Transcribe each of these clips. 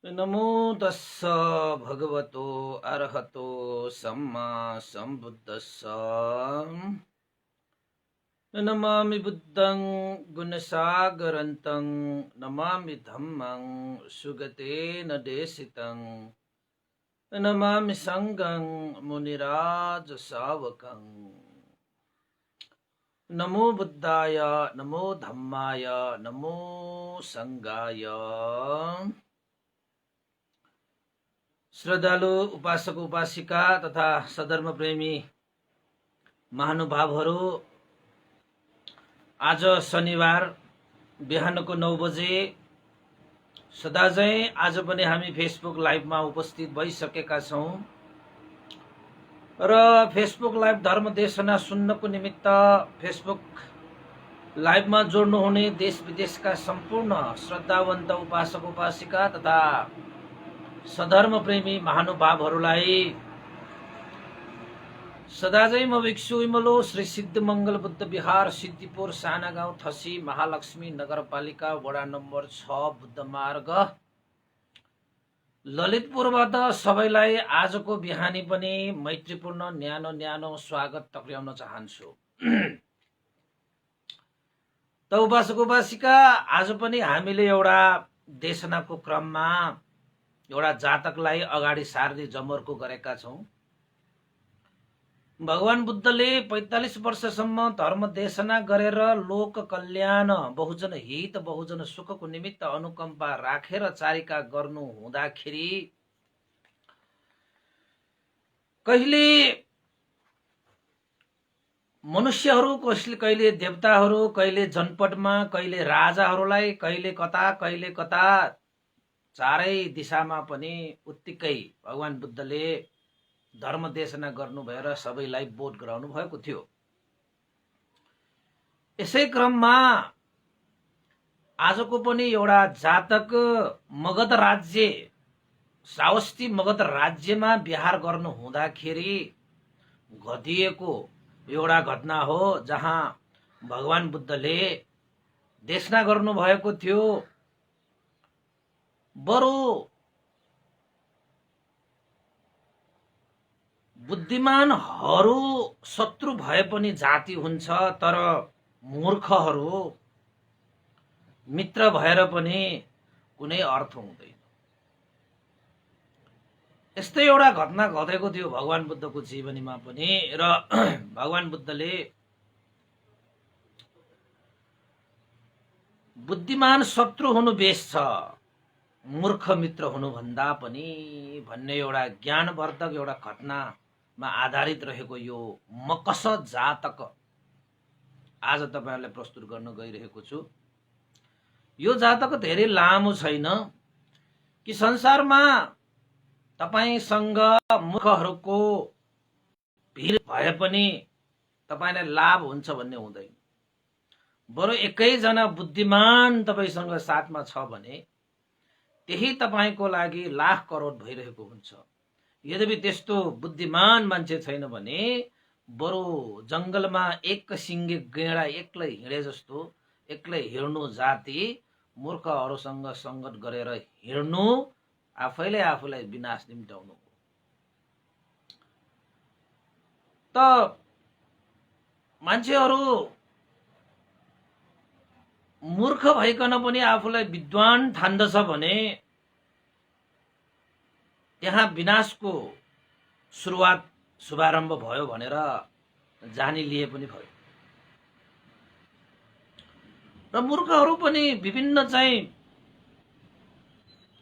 नमो तस्स भगवतो अरहतो सम्मा सम्बुद्धस्स। नमामि बुद्धं गुणसागरन्तं नमामि धम्मं सुगतेन देशितं नमामि संघं मुनिराज सावकं। नमो बुद्धाय नमो धम्माय नमो संघाय। श्रद्धालु उपासक उपासिका तथा सधर्म प्रेमी महानुभावहरू, आज शनिबार बिहानको 9 बजे सदाझै आज पनि हामी फेसबुक लाइभमा उपस्थित भइसकेका छौँ र फेसबुक लाइभ धर्म देशना सुन्नको निमित्त फेसबुक लाइभमा जोड्नुहुने देश विदेशका सम्पूर्ण श्रद्धावन्त उपासक उपासिका तथा सधर्म प्रेमी महानुभावहरूलाई सदाझै म भिक्षु विमलो श्री सिद्ध मङ्गल बुद्ध विहार सिद्धिपुर साना गाउँ थसी महालक्ष्मी नगरपालिका वडा नम्बर 6 बुद्ध मार्ग ललितपुरबाट सबैलाई आजको बिहानी पनि मैत्रीपूर्ण न्यानो न्यानो स्वागत टक्र्याउन चाहन्छु। त उपासक उपासिका, आज पनि हामीले एउटा देशनाको क्रममा एउटा जातकलाई अगाडि सार्ने जमर्को गरेका छौं। भगवान बुद्धले 45 वर्षसम्म धर्म देशना गरेर लोक कल्याण बहुजन हित बहुजन सुखको निमित्त अनुकम्पा राखेर चारिका गर्नु हुँदाखेरि कहिले मनुष्यहरू, कहिले देवताहरू, कहिले जनपदमा, कहिले राजाहरूलाई, कहिले कता चारै दिशामा पनि उत्तिकै भगवान बुद्धले धर्म देशना गर्नु भएर सबैलाई बोध गराउनु भएको थियो। यसै क्रममा आजको पनि एउटा जातक मगध राज्य श्रावस्ती मगध राज्यमा विहार गर्नु हुँदाखेरि घटिएको एउटा घटना हो, जहाँ भगवान बुद्धले देशना गर्नु भएको थियो। बरु बुद्धिमानहरू शत्रु भए पनि जाति हुन्छ, तर मूर्खहरू मित्र भएर पनि कुनै अर्थ हुँदैन। यस्तै एउटा घटना घटेको थियो भगवान बुद्धको जीवनीमा पनि, र भगवान बुद्धले बुद्धिमान शत्रु हुनु बेस छ, मूर्ख मित्र हुनु भन्दा पनि भन्ने एउटा ज्ञानवर्धक एउटा घटनामा आधारित रहेको यो मकस जातक आज तपाईहरुलाई प्रस्तुत गर्न गइरहेको छु। यो जातक धेरै लामो छैन कि संसारमा तपाईसँग मूर्खहरूको भिड भए पनि तपाईलाई लाभ हुन्छ भन्ने हुँदैन। बरु एकैजना बुद्धिमान तपाईसँग साथमा छ भने त्यही तपाईको लागि लाख करोड भइरहेको हुन्छ। यद्यपि त्यस्तो बुद्धिमान मान्छे छैन भने बरु जंगलमा एक सिङ्गे गेडा एक्लै हिँडे जस्तो एक्लै हिँड्नु जाति मूर्खहरूसँग संगत गरेर हिँड्नु आफैले आफूलाई विनाश निम्त्याउनु हो। त मान्छेहरू मूर्ख भइकन पनि आफूलाई विद्वान ठान्दछ भने त्यहाँ विनाशको शुभारम्भ भयो भनेर जानी लिए पनि भयो। र मूर्खहरू पनि विभिन्न चाहिँ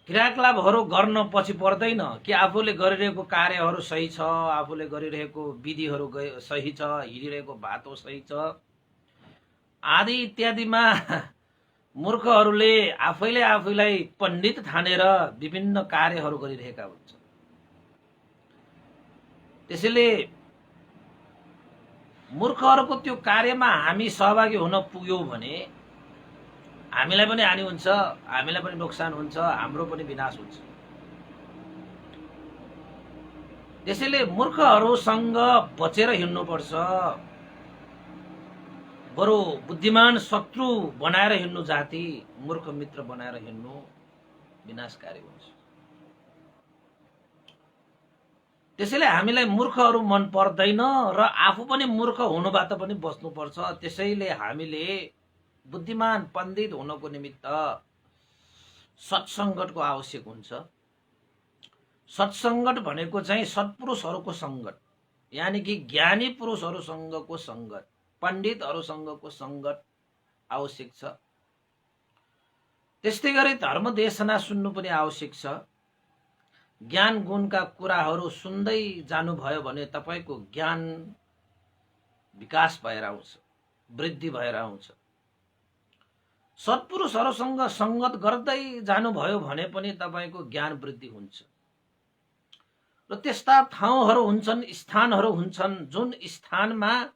क्रियाकलापहरू गर्न पछि पर्दैन कि आफूले गरिरहेको कार्यहरू सही छ, आफूले गरिरहेको विधिहरू सही छ, हिँडिरहेको बाटो सही छ आदि इत्यादिमा मूर्खहरूले आफैले आफैलाई पण्डित ठानेर विभिन्न कार्यहरू गरिरहेका हुन्छ। त्यसैले मूर्खहरूको त्यो कार्यमा हामी सहभागी हुन पुग्यौं भने हामीलाई पनि हानि हुन्छ, हामीलाई पनि नोक्सान हुन्छ, हाम्रो पनि विनाश हुन्छ। त्यसैले मूर्खहरूसँग बचेर हिँड्नुपर्छ। बरु बुद्धिमान शत्रु बनाएर हिँड्नु जाति मूर्ख मित्र बनाएर हिँड्नु विनाशकारी हुन्छ। त्यसैले हामीलाई मूर्खहरू मन पर्दैन र आफू पनि मूर्ख हुनुबाट पनि बस्नुपर्छ। त्यसैले हामीले बुद्धिमान पण्डित हुनको निमित्त सत्सङ्गतको आवश्यक हुन्छ। सत्सङ्गत भनेको चाहिँ सत्पुरुषहरूको सङ्गत, यानि कि ज्ञानी पुरुषहरूसँगको सङ्गत, पण्डितहरूसँगको सङ्गत आवश्यक छ। त्यस्तै गरी धर्म देशना सुन्नु पनि आवश्यक छ। ज्ञान गुणका कुराहरू सुन्दै जानुभयो भने तपाईको ज्ञान विकास भएर आउँछ, वृद्धि भएर आउँछ। सत्पुरुषहरूसँग सङ्गत गर्दै जानुभयो भने पनि तपाईको ज्ञान वृद्धि हुन्छ। र त्यस्ता ठाउँहरू हुन्छन्, स्थानहरू हुन्छन् जुन स्थानमा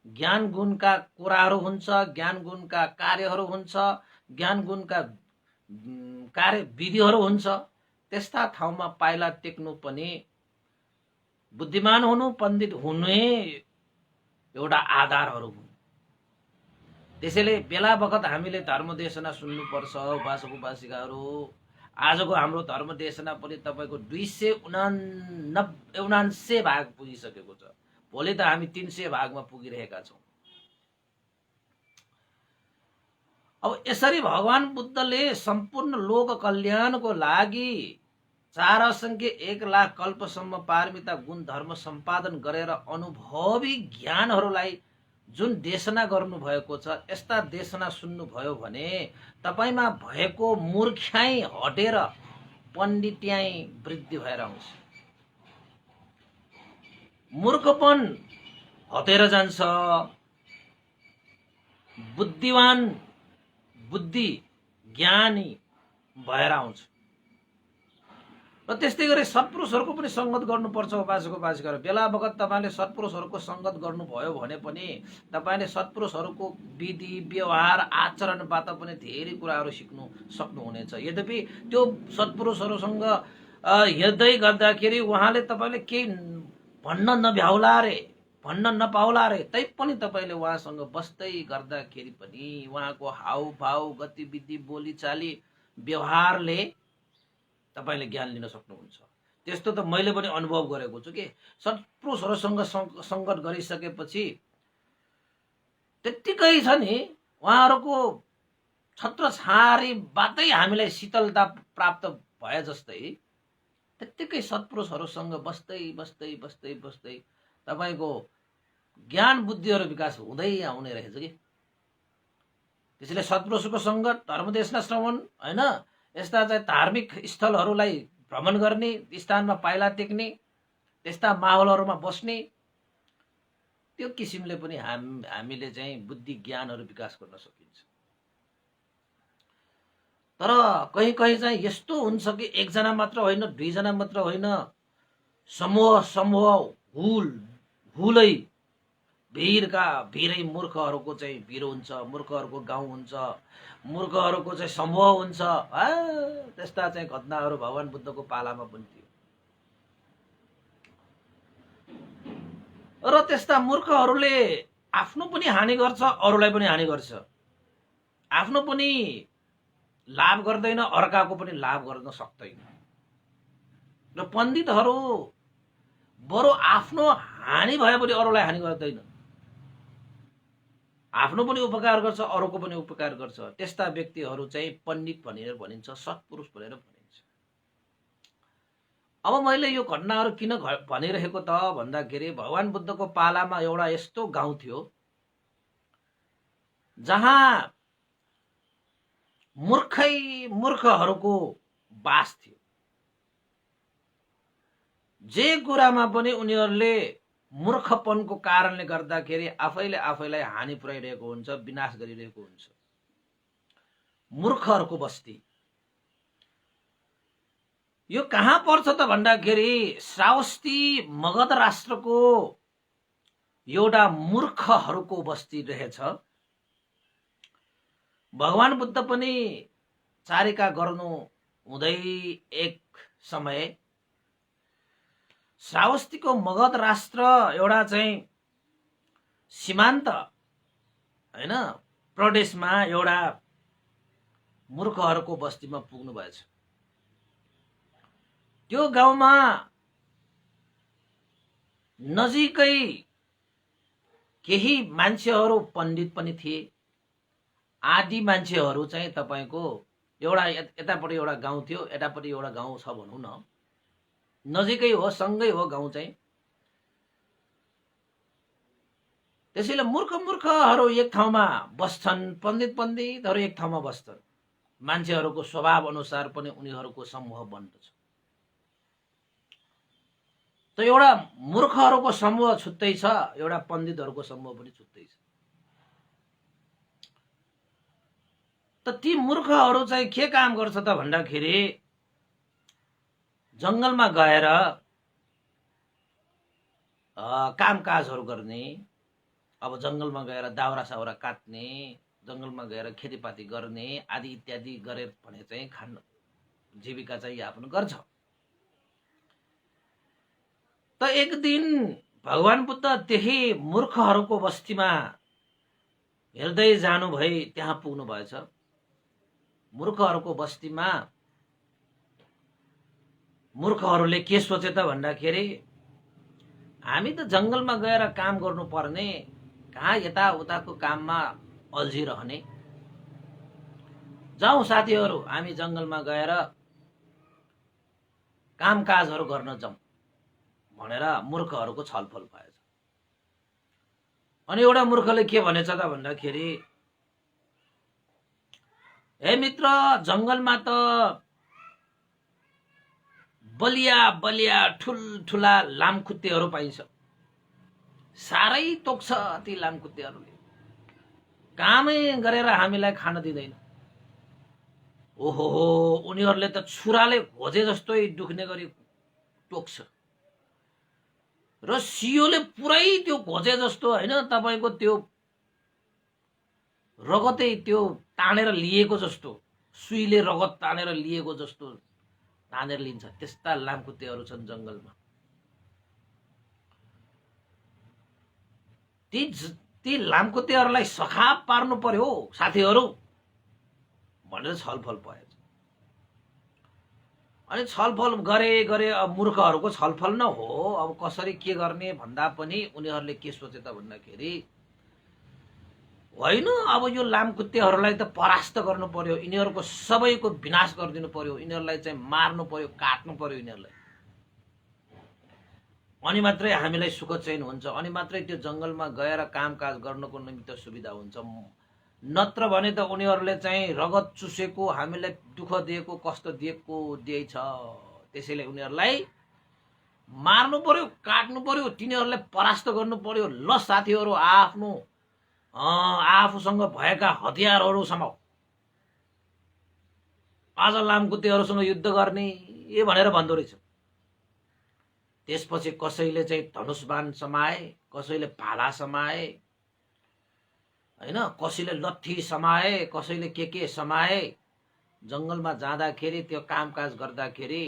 ज्ञान गुणका कुराहरू हुन्छ, ज्ञान गुणका कार्यहरू हुन्छ, ज्ञान गुणका कार्य विधिहरू हुन्छ। त्यस्ता ठाउँमा पाइला टेक्नु पनि बुद्धिमान हुनु, पण्डित हुने एउटा आधारहरू हुन्। त्यसैले बेला बखत हामीले धर्म देशना सुन्नुपर्छ। उपासक उपासिकाहरू, आजको हाम्रो धर्म देशना पनि तपाईको 279 भाग पुगिसकेको छ। भोलि त हामी 300 भागमा पुगिरहेका छौँ। अब यसरी भगवान बुद्धले सम्पूर्ण लोक कल्याणको लागि 4 असंख्य 1 लाख कल्पसम्म पारमिता गुण धर्म सम्पादन गरेर अनुभवी ज्ञानहरूलाई जुन देशना गर्नु भएको छ, यस्ता देशना सुन्नुभयो भने तपाईमा भएको मूर्ख्याई हटेर पण्डित्याई वृद्धि भएर आउँछ। मूर्खपन हटेर जान्छ, बुद्धिवान बुद्धि ज्ञानी भएर आउँछ। र त्यस्तै गरी सत्पुरुषहरूको पनि सङ्गत गर्नुपर्छ। उपासक उपासिकाहरू, बेला बखत तपाईँले सत्पुरुषहरूको सङ्गत गर्नुभयो भने पनि तपाईँले सत्पुरुषहरूको विधि व्यवहार आचरणबाट पनि धेरै कुराहरू सिक्नु सक्नुहुनेछ। यद्यपि त्यो सत्पुरुषहरूसँग हिँड्दै गर्दाखेरि उहाँले तपाईँले केही भन्न नभ्याउला रे, भन्न नपाउला रे, तैपनि तपाईँले उहाँसँग बस्दै गर्दाखेरि पनि उहाँको हाउभाउ, गतिविधि, बोलीचाली, व्यवहारले तपाईले ज्ञान लिन सक्नुहुन्छ। त्यस्तो त मैले पनि अनुभव गरेको छु कि सत्पुरुषहरूसँग सङ्गत गरिसकेपछि त्यत्तिकै छ नि, उहाँहरूको छत्रछायारीबाटै हामीलाई शीतलता प्राप्त भए जस्तै त्यत्तिकै सत्पुरुषहरूसँग बस्दै बस्दै बस्दै बस्दै तपाईको ज्ञान बुद्धिहरू विकास हुँदै आउने रहेछ कि। त्यसैले सत्पुरुषको सङ्गत, धर्मदेशना श्रवण, हैन, यस्ता चाहिँ धार्मिक स्थलहरूलाई भ्रमण गर्ने, स्थानमा पाइला टेक्ने, त्यस्ता माहौलहरूमा बस्ने, त्यो किसिमले पनि हामीले चाहिँ बुद्धि ज्ञानहरू विकास गर्न सकिन्छ। तर कहीँ कहीँ चाहिँ यस्तो हुन्छ कि एकजना मात्र होइन, 2 जना मात्र होइन, समूह समूह हुलै भिरै मूर्खहरूको चाहिँ भिर हुन्छ, मूर्खहरूको गाउँ हुन्छ, मूर्खहरूको चाहिँ समूह हुन्छ। त्यस्ता चाहिँ घटनाहरू भगवान बुद्धको पालामा पनि थियो। र त्यस्ता मूर्खहरूले आफ्नो पनि हानि गर्छ, अरूलाई पनि हानि गर्छ। आफ्नो पनि लाभ गर्दैन, अर्काको पनि लाभ गर्न सक्दैन। र पण्डितहरू बरु आफ्नो हानि भए पनि अरूलाई हानि गर्दैन, आफ्नो पनि उपकार गर्छ, अरूको पनि उपकार गर्छ। त्यस्ता व्यक्तिहरू चाहिँ पण्डित भनेर भनिन्छ, सत्पुरुष भनेर भनिन्छ। अब मैले यो घटनाहरू किन भनिरहेको त भन्दाखेरि भगवान बुद्धको पालामा एउटा यस्तो गाउँ थियो जहाँ मूर्खहरूको बास थियो। जे कुरामा पनि उनीहरूले मूर्खपनको कारणले गर्दाखेरि आफैले आफैलाई हानि पुर्याइरहेको हुन्छ, विनाश गरिरहेको हुन्छ। मूर्खहरूको बस्ती यो कहाँ पर्छ त भन्दाखेरि श्रावस्ती मगध राष्ट्रको एउटा मूर्खहरूको बस्ती रहेछ। भगवान बुद्ध पनि चारिका गर्नु हुँदै एक समय श्रावस्तीको मगध राष्ट्र एउटा चाहिँ सीमान्त हैन प्रदेशमा एउटा मूर्खहरूको बस्तीमा पुग्नु भएछ। त्यो गाउँमा नजिकै केही मान्छेहरू पण्डित पनि थिए। आदि मान्छेहरू चाहिँ तपाईको एउटा यतापट्टि एउटा गाउँ थियो, यतापट्टि एउटा गाउँ छ भनौँ न, नजिकै हो, सँगै हो गाउँ चाहिँ। त्यसैले मूर्खहरू एक ठाउँमा बस्छन्, पण्डितहरू एक ठाउँमा बस्छन्। मान्छेहरूको स्वभाव अनुसार पनि उनीहरूको समूह बन्दछ। त एउटा मूर्खहरूको समूह छुट्टै छ, एउटा पण्डितहरूको समूह पनि छुट्टै छ। त ती मूर्खहरू चाहिँ के काम गर्छ त भन्दाखेरि जंगलमा गएर कामकाजहरू गर्ने। अब जंगलमा गएर दाउरा साउरा काट्ने, जंगलमा गएर खेतीपाती गर्ने आदि इत्यादि गरे भने चाहिँ खान जीविका चाहिँ यापन गर्छ। त एक दिन भगवान बुद्ध त्यही मूर्खहरूको बस्तीमा हेर्दै जानु भई त्यहाँ पुग्नु भएछ। मूर्खहरूको बस्तीमा मूर्खहरूले के सोचे त भन्दाखेरि हामी त जंगलमा गएर काम गर्नु पर्ने, कहाँ यता उताको काममा अल्झिरहने, जाउँ साथीहरू हामी जंगलमा गएर कामकाजहरू गर्न जाउँ भनेर मूर्खहरूको छलफल भएछ। अनि एउटा मूर्खले के भनेछ त भन्दाखेरि, हे मित्र, जंगलमा त बलिया बलिया ठुलठुला लामखुट्टेहरू पाइन्छ, साह्रै तोक्छ ती लामखुट्टेहरूले, कामै गरेर हामीलाई खान दिँदैन। ओहो, उनीहरूले त छुराले खोजे जस्तै दुख्ने गरी टोक्छ र सियोले पुरै त्यो खोजे जस्तो हैन तपाईको त्यो रगतै त्यो तानेर लिएको जस्तो, सुईले रगत तानेर लिएको जस्तो तानेर लिन्छ। त्यस्ता लामखुट्टेहरू छन् जंगलमा। ती लामखुट्टेहरूलाई सखाप पार्नु पर्यो साथीहरू भनेर छलफल भएछ। अनि छलफल गरे अब मूर्खहरूको छलफल न हो, अब कसरी के गर्ने भन्दा पनि उनीहरूले के सोचे त भन्दाखेरि, होइन अब यो लामखुट्टेहरूलाई त परास्त गर्नु पर्यो, यिनीहरूको सबैको विनाश गरिदिनु पर्यो, यिनीहरूलाई चाहिँ मार्नु पर्यो, काट्नु पर्यो यिनीहरूलाई, अनि मात्रै हामीलाई सुख चैन हुन्छ, अनि मात्रै त्यो जंगलमा गएर कामकाज गर्नको निमित्त सुविधा हुन्छ। नत्र भने त उनीहरूले चाहिँ रगत चुसेको, हामीलाई दुःख दिएको, कष्ट दिएको दिएछ। त्यसैले उनीहरूलाई मार्नु पर्यो, काट्नु पर्यो, तिनीहरूलाई परास्त गर्नु पर्यो। ल साथीहरू, आफूसँग भएका हतियारहरू समाउ, आज लामखुट्टेहरूसँग युद्ध गर्ने भनेर भन्दो रहेछ। त्यसपछि कसैले चाहिँ धनुषबाण समाए, कसैले भाला समाए हैन, कसैले लट्ठी समाए, कसैले के समाए। जंगलमा जाँदाखेरि त्यो कामकाज गर्दाखेरि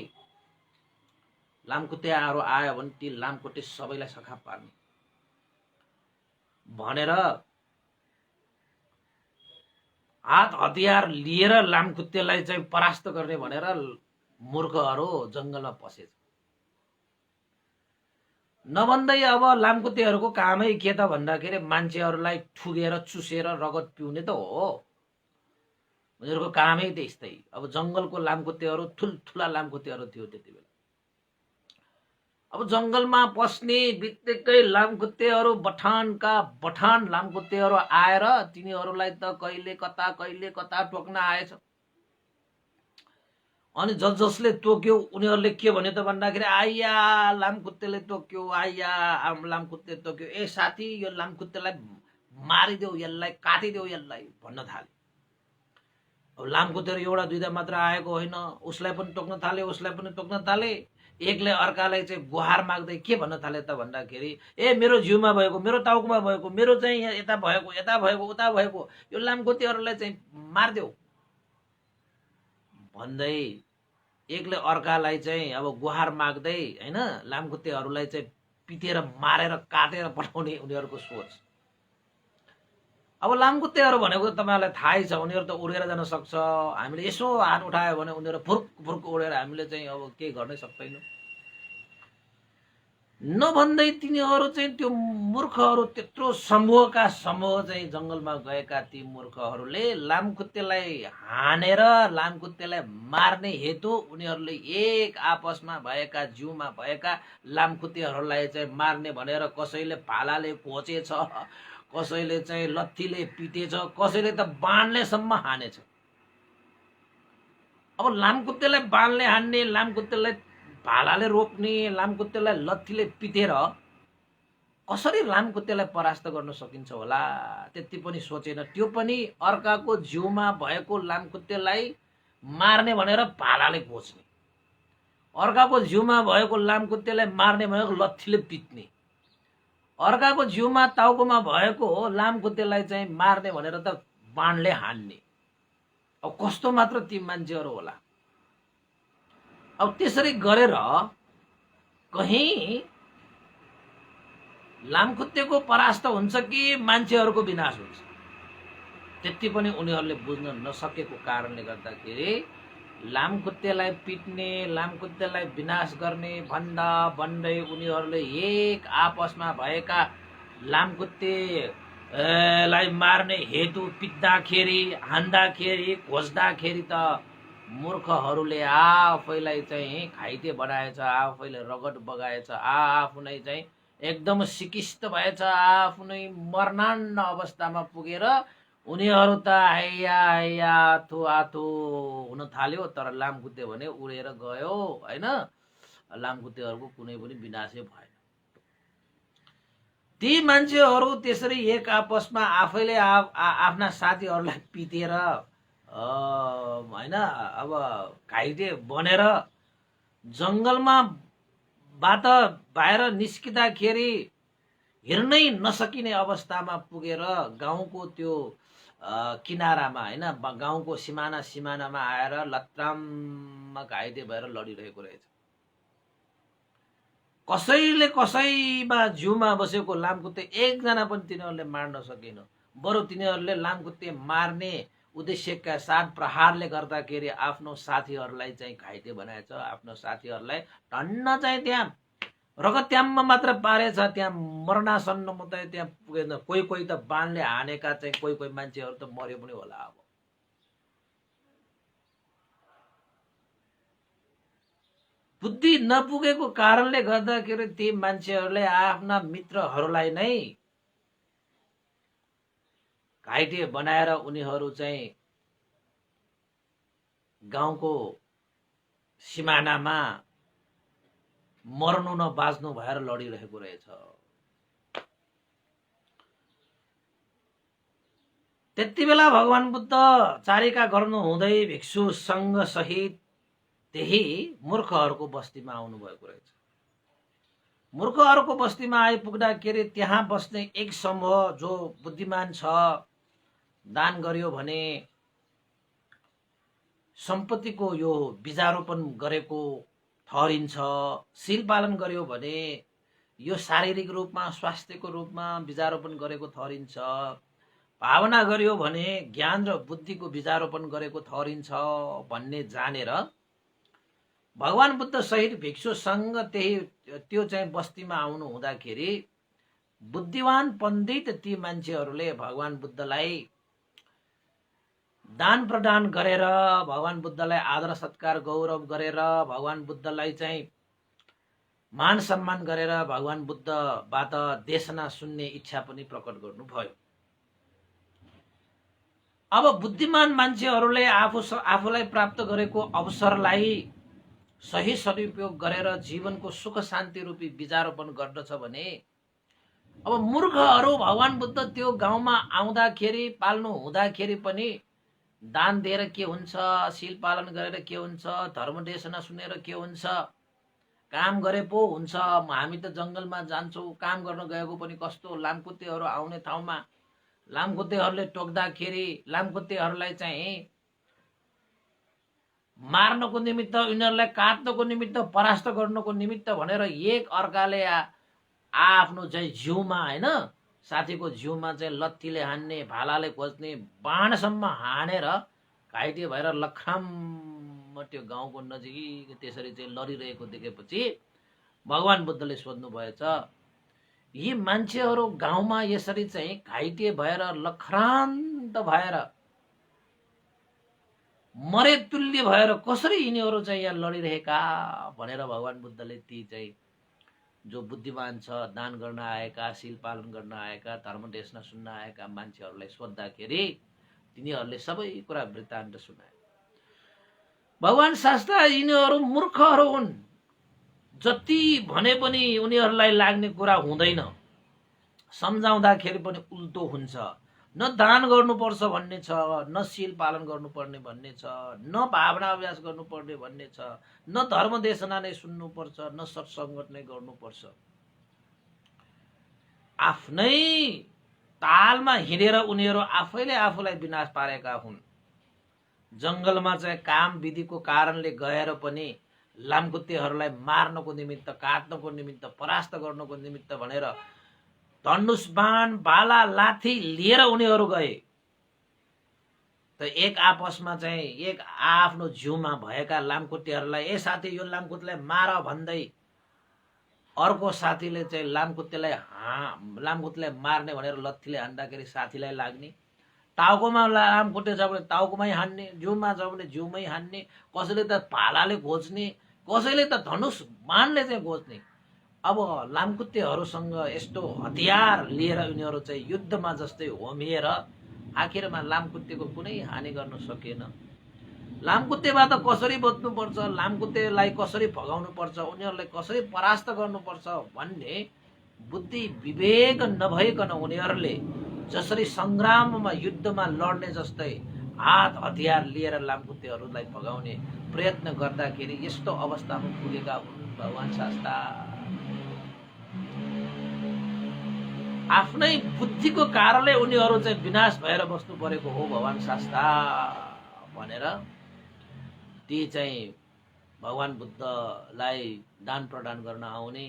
लामखुट्टेहरू आयो भने ती लामखुट्टे सबैलाई सखा पार्ने भनेर हात हतियार लिएर लामखुट्टेलाई चाहिँ परास्त गर्ने भनेर मूर्खहरू जंगलमा पसेछ। नभन्दै अब लामखुट्टेहरूको कामै के त भन्दाखेरि मान्छेहरूलाई ठुगेर चुसेर रगत पिउने त हो, उनीहरूको कामै त्यस्तै। अब जंगलको लामखुट्टेहरू ठुलठुला लामखुट्टेहरू थियो त्यति बेला। अब जंगलमा पस्ने बित्तिकै लामखुट्टेहरू बठान लामखुट्टेहरू आएर तिनीहरूलाई त कहिले कता टोक्न आएछ। अनि जसले टोक्यो उनीहरूले के भन्यो त भन्दाखेरि, आइया लामखुट्टेले टोक्यो, आइया लामखुट्टे टोक्यो, ए साथी यो लामखुट्टेलाई मारिदेऊ, यसलाई काटिदेऊ, यसलाई भन्न थाले। अब लामखुट्टेहरू एउटा दुईटा मात्र आएको होइन, उसलाई पनि टोक्न थाले, उसलाई पनि टोक्न थाले। एकले अर्कालाई चाहिँ गुहार माग्दै के भन्न थाले त भन्दाखेरि, ए मेरो जिउमा भएको, मेरो टाउकोमा भएको, मेरो चाहिँ यता भएको उता भएको यो लामखुट्टेहरूलाई चाहिँ मारिदेऊ भन्दै एकले अर्कालाई चाहिँ अब गुहार माग्दै हैन लामखुट्टेहरूलाई चाहिँ पिटेर मारेर काटेर पठाउने उनीहरूको सोच। अब लामखुट्टेहरू भनेको तपाईहरुलाई थाहै छ, उनीहरू त उडेर जान सक्छ। हामीले यसो हात उठायो भने उनीहरू फुर्क फुर्क उडेर हामीले चाहिँ अब केही गर्नै सक्दैनौँ। नभन्दै तिनीहरू चाहिँ त्यो मूर्खहरू त्यत्रो समूहका समूह चाहिँ जङ्गलमा गएका ती मूर्खहरूले लामखुट्टेलाई हानेर लामखुट्टेलाई मार्ने हेतु उनीहरूले एक आपसमा भएका जिउमा भएका लामखुट्टेहरूलाई चाहिँ मार्ने भनेर कसैले भालाले खोचेछ, कसैले चाहिँ लत्थीले पिटेछ, कसैले त बाणलेसम्म हानेछ। अब लामखुट्टेलाई बाणले हान्ने, लामखुट्टेलाई भालाले रोप्ने, लामखुट्टेलाई लत्थीले पिटेर कसरी लामखुट्टेलाई परास्त गर्न सकिन्छ होला त्यति पनि सोचेन। त्यो पनि अर्काको जिउमा भएको लामखुट्टेलाई मार्ने भनेर भालाले खोज्ने, अर्काको जिउमा भएको लामखुट्टेलाई मार्ने भनेको लत्थीले पिट्ने, अर्काको जिउमा टाउकोमा भएको लामखुट्टेलाई चाहिँ मार्ने भनेर त बाणले हान्ने। अब कस्तो मात्र ती मान्छेहरू होला। अब त्यसरी गरेर कहीं लामखुट्टेको परास्त हुन्छ कि मान्छेहरूको विनाश हुन्छ त्यति पनि उनीहरूले बुझ्न नसकेको कारणले गर्दाखेरि लामखुट्टेलाई पिट्ने, लामखुट्टेलाई विनाश गर्ने भन्दा भन्दै उनीहरूले एक आपसमा भएका लामखुट्टेलाई मार्ने हेतु पिट्दाखेरि, हान्दाखेरि, खोज्दाखेरि त मूर्खहरूले आफैलाई चाहिँ घाइते बनाएछ, आफैले रगत बगाएछ, आफूलाई चाहिँ एकदम सिकिस्त भएछ, आफ्नै मर्नान्न अवस्थामा पुगेर उनीहरू त आइया आइया आथो आथो हुन थाल्यो। तर लामखुट्टे भने उडेर गयो होइन, लामखुट्टेहरूको कुनै पनि विनाशै भएन। ती मान्छेहरू त्यसरी एक आपसमा आफैले आफ्ना साथीहरूलाई पिटेर होइन अब घाइते बनेर जङ्गलमा बाट बाहिर निस्किँदाखेरि हेर्नै नसकिने अवस्थामा पुगेर गाउँको त्यो किनारामा होइन गाउँको सिमानामा आएर लत्राममा घाइते भएर लडिरहेको रहेछ। कसैले कसैमा जिउमा बसेको लामखुट्टे एकजना पनि तिनीहरूले मार्न सकेन। बरु तिनीहरूले लामखुट्टे मार्ने उद्देश्यका साथ प्रहारले गर्दाखेरि आफ्नो साथीहरूलाई चाहिँ घाइते बनाएछ, आफ्नो साथीहरूलाई टन्न चाहिँ त्यहाँ रगत्याममा मात्र पारेछ, त्यहाँ मर्नासन्न मात्रै त्यहाँ पुगेन। कोही कोही त बाणले हानेका चाहिँ कोही कोही मान्छेहरू त मर्यो पनि होला। अब बुद्धि नपुगेको कारणले गर्दाखेरि ती मान्छेहरूले आफ्ना मित्रहरूलाई नै घाइते बनाएर उनीहरू चाहिँ गाउँको सिमानामा मर्नु न बाँच्नु भएर लडिरहेको रहेछ। त्यति बेला भगवान बुद्ध चारिका गर्नु हुँदै भिक्षु सङ्घ सहित त्यही मूर्खहरूको बस्तीमा आउनु भएको रहेछ। मूर्खहरूको बस्तीमा आइपुग्दाखेरि त्यहाँ बस्ने एक समूह जो बुद्धिमान छ, दान गर्यो भने सम्पत्तिको यो बीजारोपण गरेको ठहरिन्छ, शील पालन गर्यो भने यो शारीरिक रूपमा स्वास्थ्यको रूपमा बीजारोपण गरेको ठहरिन्छ, भावना गर्यो भने ज्ञान र बुद्धिको बीजारोपण गरेको ठहरिन्छ भन्ने जानेर भगवान बुद्ध सहित भिक्षु सङ्घ त्यही त्यो चाहिँ बस्तीमा आउनु हुँदाखेरि बुद्धिवान पण्डित ती मान्छेहरूले भगवान बुद्धलाई दान प्रदान गरेर, भगवान बुद्धलाई आदर सत्कार गौरव गरेर, भगवान बुद्धलाई चाहिँ मान सम्मान गरेर भगवान बुद्धबाट देशना सुन्ने इच्छा पनि प्रकट गर्नुभयो। अब बुद्धिमान मान्छेहरूले आफूलाई प्राप्त गरेको अवसरलाई सही सदुपयोग गरेर जीवनको सुख शान्ति रूपी बीजारोपण गर्दछ भने अब मूर्खहरू भगवान बुद्ध त्यो गाउँमा आउँदाखेरि पाल्नु हुँदाखेरि पनि दान दिएर के हुन्छ, शील पालन गरेर के हुन्छ, धर्मदेशना सुनेर के हुन्छ, काम गरे पो हुन्छ। हामी त जङ्गलमा जान्छौँ, काम गर्न गएको पनि कस्तो लामखुट्टेहरू आउने ठाउँमा लामखुट्टेहरूले टोक्दाखेरि लामखुट्टेहरूलाई चाहिँ मार्नको निमित्त, यिनीहरूलाई काट्नको निमित्त, परास्त गर्नको निमित्त भनेर एक अर्काले आफ्नो चाहिँ जिउमा होइन साथीको जिउमा चाहिँ लत्थीले हान्ने, भालाले खोज्ने, बाणसम्म हानेर घाइते भएर लखराम त्यो गाउँको नजिक त्यसरी चाहिँ लडिरहेको देखेपछि भगवान बुद्धले सोध्नु भएछ, यी मान्छेहरू गाउँमा यसरी चाहिँ घाइते भएर लखरान्त भएर मरे तुल्य भएर कसरी यिनीहरू चाहिँ यहाँ लडिरहेका भनेर भगवान बुद्धले ती चाहिँ जो बुद्धिमान छ, दान गर्न आएका, शील पालन गर्न आएका, धर्म देशना सुन्न आएका मान्छेहरूलाई सोद्धाखेरि तिनीहरूले सबै कुरा वृत्तान्त सुनाए। भगवान शास्त्र यिनीहरू मूर्खहरू हुन्, जति भने पनि उनीहरूलाई लाग्ने कुरा हुँदैन, सम्झाउँदाखेरि पनि उल्टो हुन्छ। न दान गर्नुपर्छ भन्ने छ, न शील पालन गर्नुपर्ने भन्ने छ, न भावना अभ्यास गर्नुपर्ने भन्ने छ, न धर्म देशना नै सुन्नुपर्छ, न सत्सङ्गत नै गर्नुपर्छ। आफ्नै तालमा हिँडेर उनीहरू आफैले आफूलाई विनाश पारेका हुन्। जङ्गलमा चाहिँ काम विधिको कारणले गएर पनि लामखुट्टेहरूलाई मार्नको निमित्त, काट्नको निमित्त, परास्त गर्नको निमित्त भनेर धनुष बाण बाला लाठी लिएर उनीहरू गए। त एक आपसमा चाहिँ एक आफ्नो जिउमा भएका लामखुट्टेहरूलाई ए साथी यो लामखुट्टेलाई मार भन्दै अर्को साथीले चाहिँ लामखुट्टेलाई मार्ने भनेर लत्थीले हान्दाखेरि साथीलाई लाग्ने, टाउकोमा लामखुट्टे छ भने टाउकोमै हान्ने, जिउमा छ भने जिउमै हान्ने, कसैले त भालाले घोच्ने, कसैले त धनुष बाणले चाहिँ घोच्ने। अब लामखुट्टेहरूसँग यस्तो हतियार लिएर उनीहरू चाहिँ युद्धमा जस्तै होमिएर आखिरमा लामखुट्टेको कुनै हानि गर्न सकेन। लामखुट्टेबाट कसरी बच्नुपर्छ, लामखुट्टेलाई कसरी भगाउनुपर्छ, उनीहरूलाई कसरी परास्त गर्नुपर्छ भन्ने बुद्धि विवेक नभइकन उनीहरूले जसरी सङ्ग्राममा युद्धमा लड्ने जस्तै हात हतियार लिएर लामखुट्टेहरूलाई भगाउने प्रयत्न गर्दाखेरि यस्तो अवस्थामा पुगेका हुन् भगवान शास्ता। आफ्नै बुद्धिको कारणले उनीहरू चाहिँ विनाश भएर बस्नु परेको हो भगवान शास्ता भनेर ती चाहिँ भगवान बुद्धलाई दान प्रदान गर्न आउने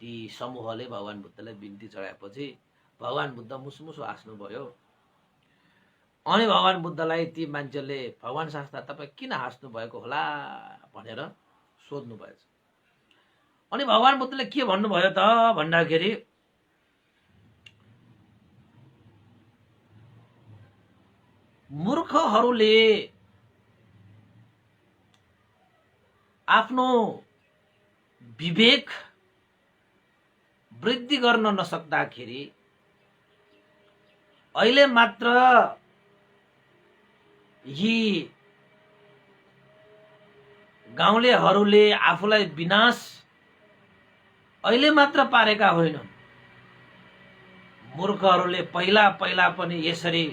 ती समूहले भगवान बुद्धलाई बिन्ती चढाएपछि भगवान बुद्ध मुसमुसो हाँस्नुभयो। अनि भगवान बुद्धलाई ती मान्छेले भगवान शास्त्र तपाईँ किन हाँस्नु भएको होला भनेर सोध्नु भएछ। अनि भगवान बुद्धले के भन्नुभयो त भन्दाखेरि मूर्खहरूले आफ्नो विवेक वृद्धि गर्न नसक्दाखेरि अहिले मात्र यी गाउँलेहरूले आफूलाई विनाश अहिले मात्र पारेका होइनन्। मूर्खहरूले पहिला पहिला पनि यसरी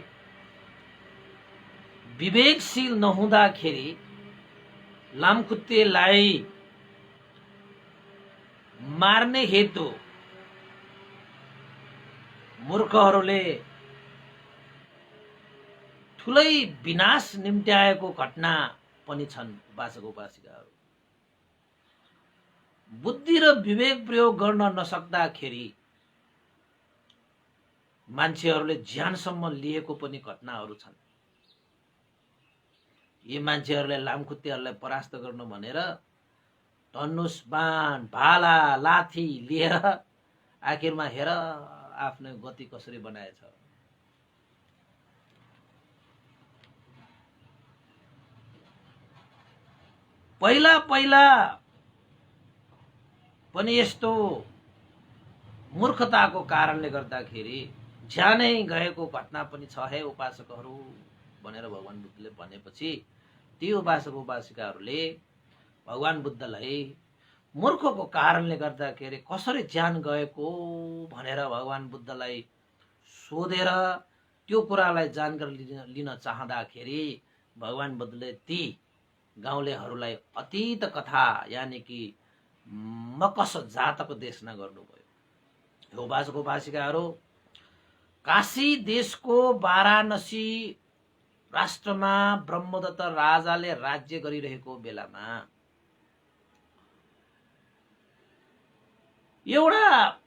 विवेकशील नहुँदाखेरि लामखुट्टेलाई मार्ने हेतु मूर्खहरूले ठुलै विनाश निम्त्याएको घटना पनि छन्। उपासक उपासिकाहरू बुद्धि र विवेक प्रयोग गर्न नसक्दाखेरि मान्छेहरूले ज्यानसम्म लिएको पनि घटनाहरू छन्। यी मान्छेहरूले लामखुट्टेहरूलाई परास्त गर्नु भनेर धनुष बाण भाला लाठी लिएर आखिरमा हेर आफ्नो गति कसरी बनाएछ। पहिला पहिला पनि यस्तो मूर्खताको कारणले गर्दाखेरि ज्यानै गएको घटना पनि छ हे उपासकहरू भनेर भगवान बुद्धले भनेपछि ती उपासक उपासिकाहरूले भगवान बुद्धलाई मूर्खको कारणले गर्दाखेरि कसरी ज्यान गएको भनेर भगवान बुद्धलाई सोधेर त्यो कुरालाई जानकारी लिन चाहँदाखेरि भगवान बुद्धले ती गाउँलेहरूलाई अतीत कथा यानि कि मकस जातको देशना गर्नुभयो। उपासक उपासिकाहरू काशी देशको वाराणसी राष्ट्रमा ब्रह्मदत्त राजाले राज्य गरिरहेको बेलामा एउटा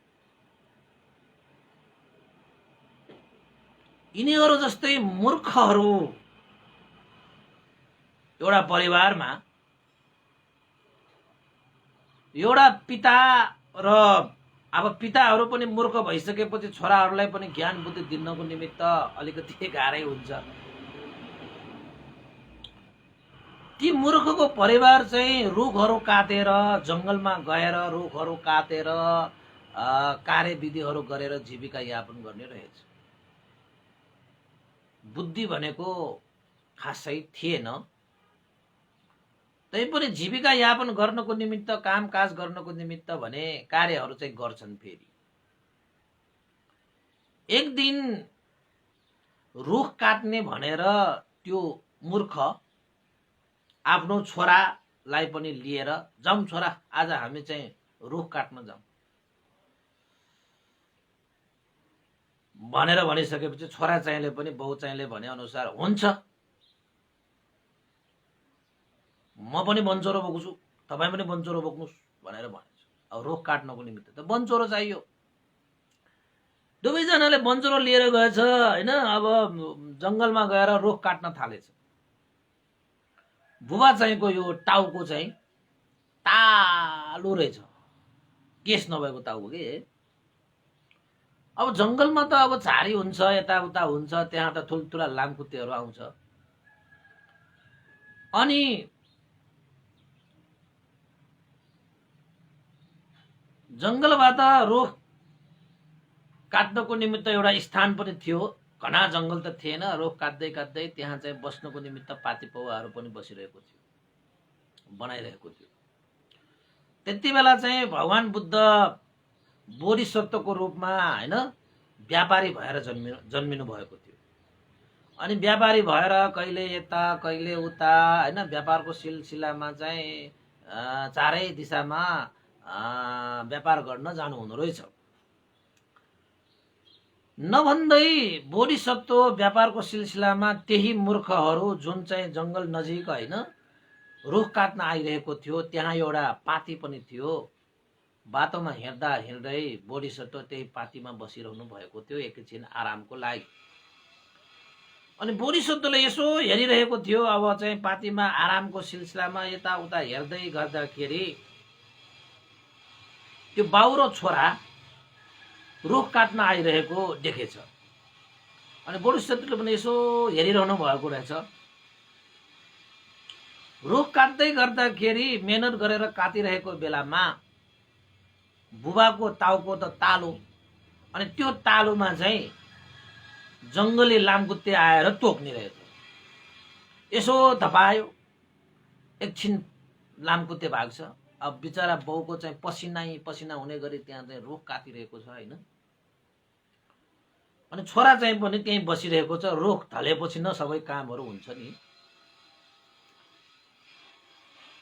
यिनीहरू जस्तै मूर्खहरू एउटा परिवारमा एउटा पिता र अब पिताहरू पनि मूर्ख भइसकेपछि छोराहरूलाई पनि ज्ञान बुद्धि दिनको निमित्त अलिकति गाह्रै हुन्छ। ती मूर्खको परिवार चाहिँ रुखहरू काटेर जङ्गलमा गएर रुखहरू काटेर कार्यविधिहरू गरेर जीविका यापन गर्ने रहेछ। बुद्धि भनेको खासै थिएन, तैपनि जीविका यापन गर्नको निमित्त कामकाज गर्नको निमित्त भने कार्यहरू चाहिँ गर्छन्। फेरि एक दिन रुख काट्ने भनेर त्यो मूर्ख आफ्नो छोरालाई पनि लिएर जाउँ छोरा आज हामी चाहिँ रुख काट्न जाउँ भनेर भनिसकेपछि छोरा चाहिँले पनि बाउ चाहिँले भने अनुसार हुन्छ म पनि बनचोरो बोक्छु तपाईँ पनि बनचोरो बोक्नुहोस् भनेर भनेछ। अब रुख काट्नको निमित्त त बनचोरो चाहियो। दुवैजनाले बनचोरो लिएर गएछ हैन। अब जङ्गलमा गएर रुख काट्न थालेछ। बुबा चाहिँको यो टाउको चाहिँ तालु रहेछ, केस नभएको टाउको के। अब जङ्गलमा त अब झारी हुन्छ यताउता हुन्छ, त्यहाँ त ठुल्ठुला लामखुट्टेहरू आउँछ। अनि जङ्गलबाट रुख काट्नको निमित्त एउटा स्थान पनि थियो। घना जङ्गल त थिएन। रुख काट्दै काट्दै त्यहाँ चाहिँ बस्नको निमित्त पाती पौवाहरू पनि बसिरहेको थियो, बनाइरहेको थियो। त्यति बेला चाहिँ भगवान बुद्ध बोधिसत्वको रूपमा हैन व्यापारी भएर जन्मिनु भएको थियो। अनि व्यापारी भएर कहिले यता कहिले उता हैन व्यापारको सिलसिलामा चाहिँ चारै दिशामा व्यापार गर्न जानु हुँदो रहेछ। नभन्दै बोधिसत्व व्यापारको सिलसिलामा त्यही मूर्खहरू जुन चाहिँ जङ्गल नजिक हैन रुख काट्न आइरहेको थियो, त्यहाँ एउटा पाती पनि थियो। बाटोमा हिँड्दा हिँड्दै बोधिसत्व त्यही पातीमा बसिरहनु भएको थियो एकैछिन आरामको लागि। अनि बोधिसत्वले यसो हेरिरहेको थियो। अब चाहिँ पातीमा आरामको सिलसिलामा यताउता हेर्दै गर्दाखेरि त्यो बाउ र छोरा रुख काट्न आइरहेको देखेछ। अनि बोधिसत्वले पनि यसो हेरिरहनु भएको रहेछ। रुख काट्दै गर्दाखेरि मेहनत गरेर काटिरहेको बेलामा बुबाको टाउको त तालु, अनि त्यो तालुमा चाहिँ जङ्गली लामखुट्टे आएर टोक्ने रहेछ। यसो धपायो, एकछिन लामखुट्टे भाग्छ। अब बिचरा बाउको चाहिँ पसिना हुने गरी त्यहाँ चाहिँ रुख काटिरहेको छ हैन। अनि छोरा चाहिँ पनि त्यहीँ बसिरहेको छ। रुख ढलेपछि न सबै कामहरू हुन्छ नि।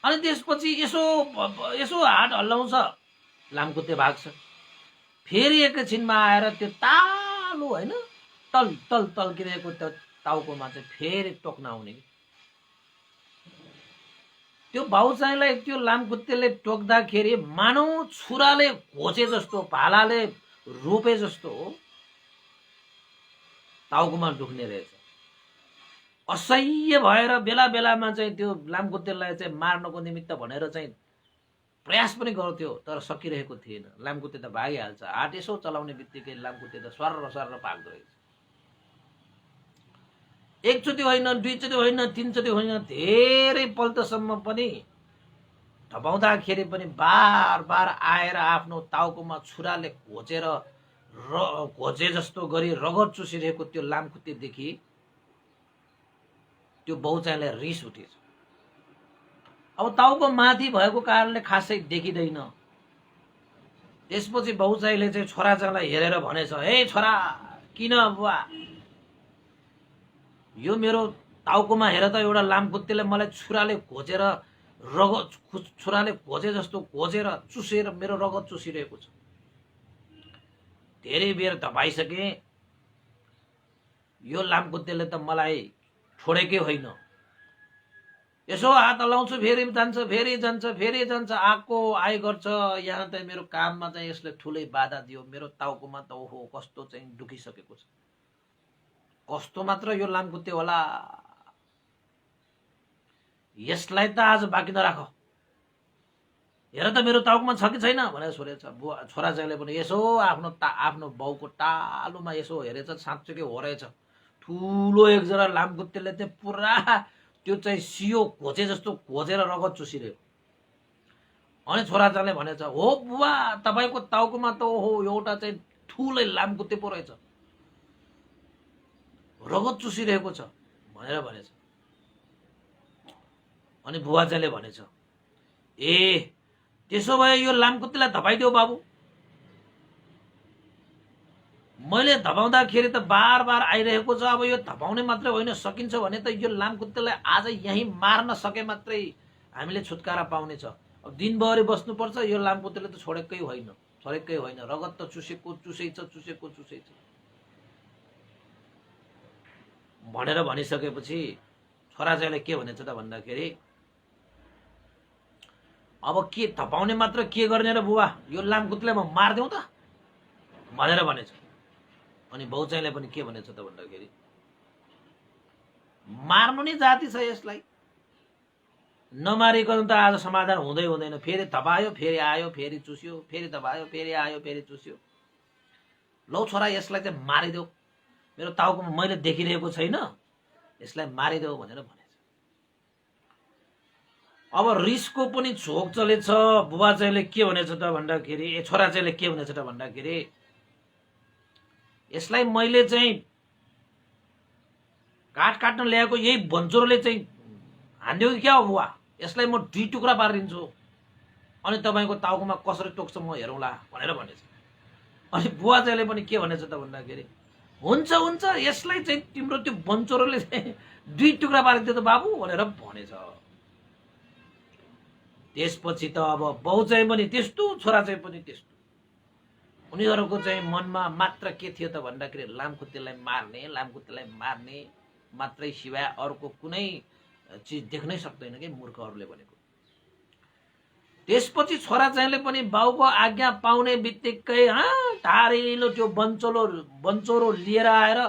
अनि त्यसपछि यसो हात हल्लाउँछ, लामखुट्टे भाग्छ। फेरि एकैछिनमा आएर त्यो तालु हैन तल तल तल्किरहेको त्यो टाउकोमा चाहिँ फेरि टोक्न आउने। त्यो बाउ चाहिँलाई त्यो लामखुट्टेले टोक्दाखेरि मानौ छुराले घोचे जस्तो, भालाले रोपे जस्तो हो, टाउकोमा दुख्ने रहेछ। असह्य भएर बेला बेलामा चाहिँ त्यो लामखुट्टेलाई चाहिँ मार्नको निमित्त भनेर चाहिँ प्रयास पनि गर्थ्यो, तर सकिरहेको थिएन। लामखुट्टे त भागिहाल्छ। हात यसो चलाउने बित्तिकै लामखुट्टे त सर्र सर्र पाक्दो रहेछ। एकचोटि होइन, दुईचोटि होइन, तीनचोटि होइन, धेरै पल्टसम्म पनि धपाउँदाखेरि पनि बार बार आएर आफ्नो टाउकोमा छुराले घोचे जस्तो गरी रगत चुसिरहेको त्यो लामखुट्टेदेखि त्यो बाउ चाहिँलाई रिस उठेछ। अब टाउको माथि भएको कारणले खासै देखिँदैन। त्यसपछि बाउ चाहिँले चाहिँ छोरा चाहिँलाई हेरेर भनेछ, हे छोरा, किन बुवा यो मेरो टाउकोमा हेर त, एउटा लामखुट्टेले मलाई छुराले घोचे जस्तो घोचेर चुसेर मेरो रगत चुसिरहेको छ। धेरै बेर धपाइसके, यो लामखुट्टेले त मलाई छोडेकै होइन। यसो हात हल्लाउँछु, फेरि जान्छ, फेरि जान्छ, फेरि जान्छ, आइ गर्छ। यहाँ त मेरो काममा चाहिँ यसले ठुलै बाधा दियो। मेरो टाउकोमा त ओहो कस्तो चाहिँ दुखिसकेको छ। कस्तो मात्र यो लामखुट्टे होला, यसलाई त आज बाँकी नराख। हेर त मेरो टाउकोमा छ कि छैन भनेर सोधेछ। बुवा छोराछोरीले पनि यसो आफ्नो बाउको टालोमा यसो हेरेछ, साँच्चै हो रहेछ। ठुलो एकजना लामखुट्टेले चाहिँ पुरा त्यो चाहिँ सियो घोचे जस्तो घोचेर रगत चुसिरह्यो। अनि छोराछोरीले भनेछ, हो बुवा तपाईँको टाउकोमा त हो एउटा चाहिँ ठुलै लामखुट्टे पो रहेछ, रगत चुसिरहेको छ भनेर भनेछ। अनि बुवा चाहिँले भनेछ, ए त्यसो भए यो लामखुट्टेलाई धपाइदेऊ बाबु। मैले धपाउँदाखेरि त बार बार आइरहेको छ, अब यो धपाउने मात्रै होइन, सकिन्छ भने त यो लामखुट्टेलाई आज यहीँ मार्न सके मात्रै हामीले छुटकारा पाउनेछ। अब दिनभरि बस्नुपर्छ, यो लामखुट्टेले त छोडेकै होइन, रगत त चुसेको चुसै छ भनेर भनिसकेपछि छोराछोरीले के भनेछ त भन्दाखेरि, अब के धपाउने मात्र के गर्ने र बुवा, यो लामखुट्टेलाई म मारिदेऊ त भनेर भनेछ। अनि बाउचाहिँले पनि के भनेछ त भन्दाखेरि, मार्नु नै जाति छ यसलाई, नमारिकन त आज समाधान हुँदैन। फेरि धपायो, फेरि आयो, फेरि चुस्यो, फेरि धपायो, फेरि आयो, फेरि चुस्यो। लौ छोरा यसलाई चाहिँ मारिदेऊ, मेरो टाउकोमा मैले देखिरहेको छैन, यसलाई मारिदेऊ भनेर भनेछ। अब रिसको पनि झोक चलेछ। बुबा चाहिँले के भनेछ त भन्दाखेरि, छोरा चाहिँले के भनेछ त भन्दाखेरि, यसलाई मैले चाहिँ काट्न ल्याएको यही बन्चोरले चाहिँ हान्दियो कि क्या हो बुवा, यसलाई म 2 टुक्रा पारिदिन्छु, अनि तपाईँको टाउकोमा कसरी टोक्छ म हेरौँला भनेर भनेछ। अनि बुवा चाहिँले पनि के भनेछ त भन्दाखेरि, हुन्छ यसलाई चाहिँ तिम्रो त्यो बन्चोरले चाहिँ 2 टुक्रा पारिदियो त बाबु भनेर भनेछ। त्यसपछि त अब बाउ चाहिँ पनि त्यस्तो, छोरा चाहिँ पनि त्यस्तो। उनीहरूको चाहिँ मनमा मात्र के थियो त भन्दाखेरि, लामखुट्टेलाई मार्ने मात्रै सिवाय अर्को कुनै चिज देख्नै सक्दैन कि मूर्खहरूले भनेको। त्यसपछि छोरा चाहिँले पनि बाउको आज्ञा पाउने बित्तिकै धारिलो त्यो बन्चोरो लिएर आएर,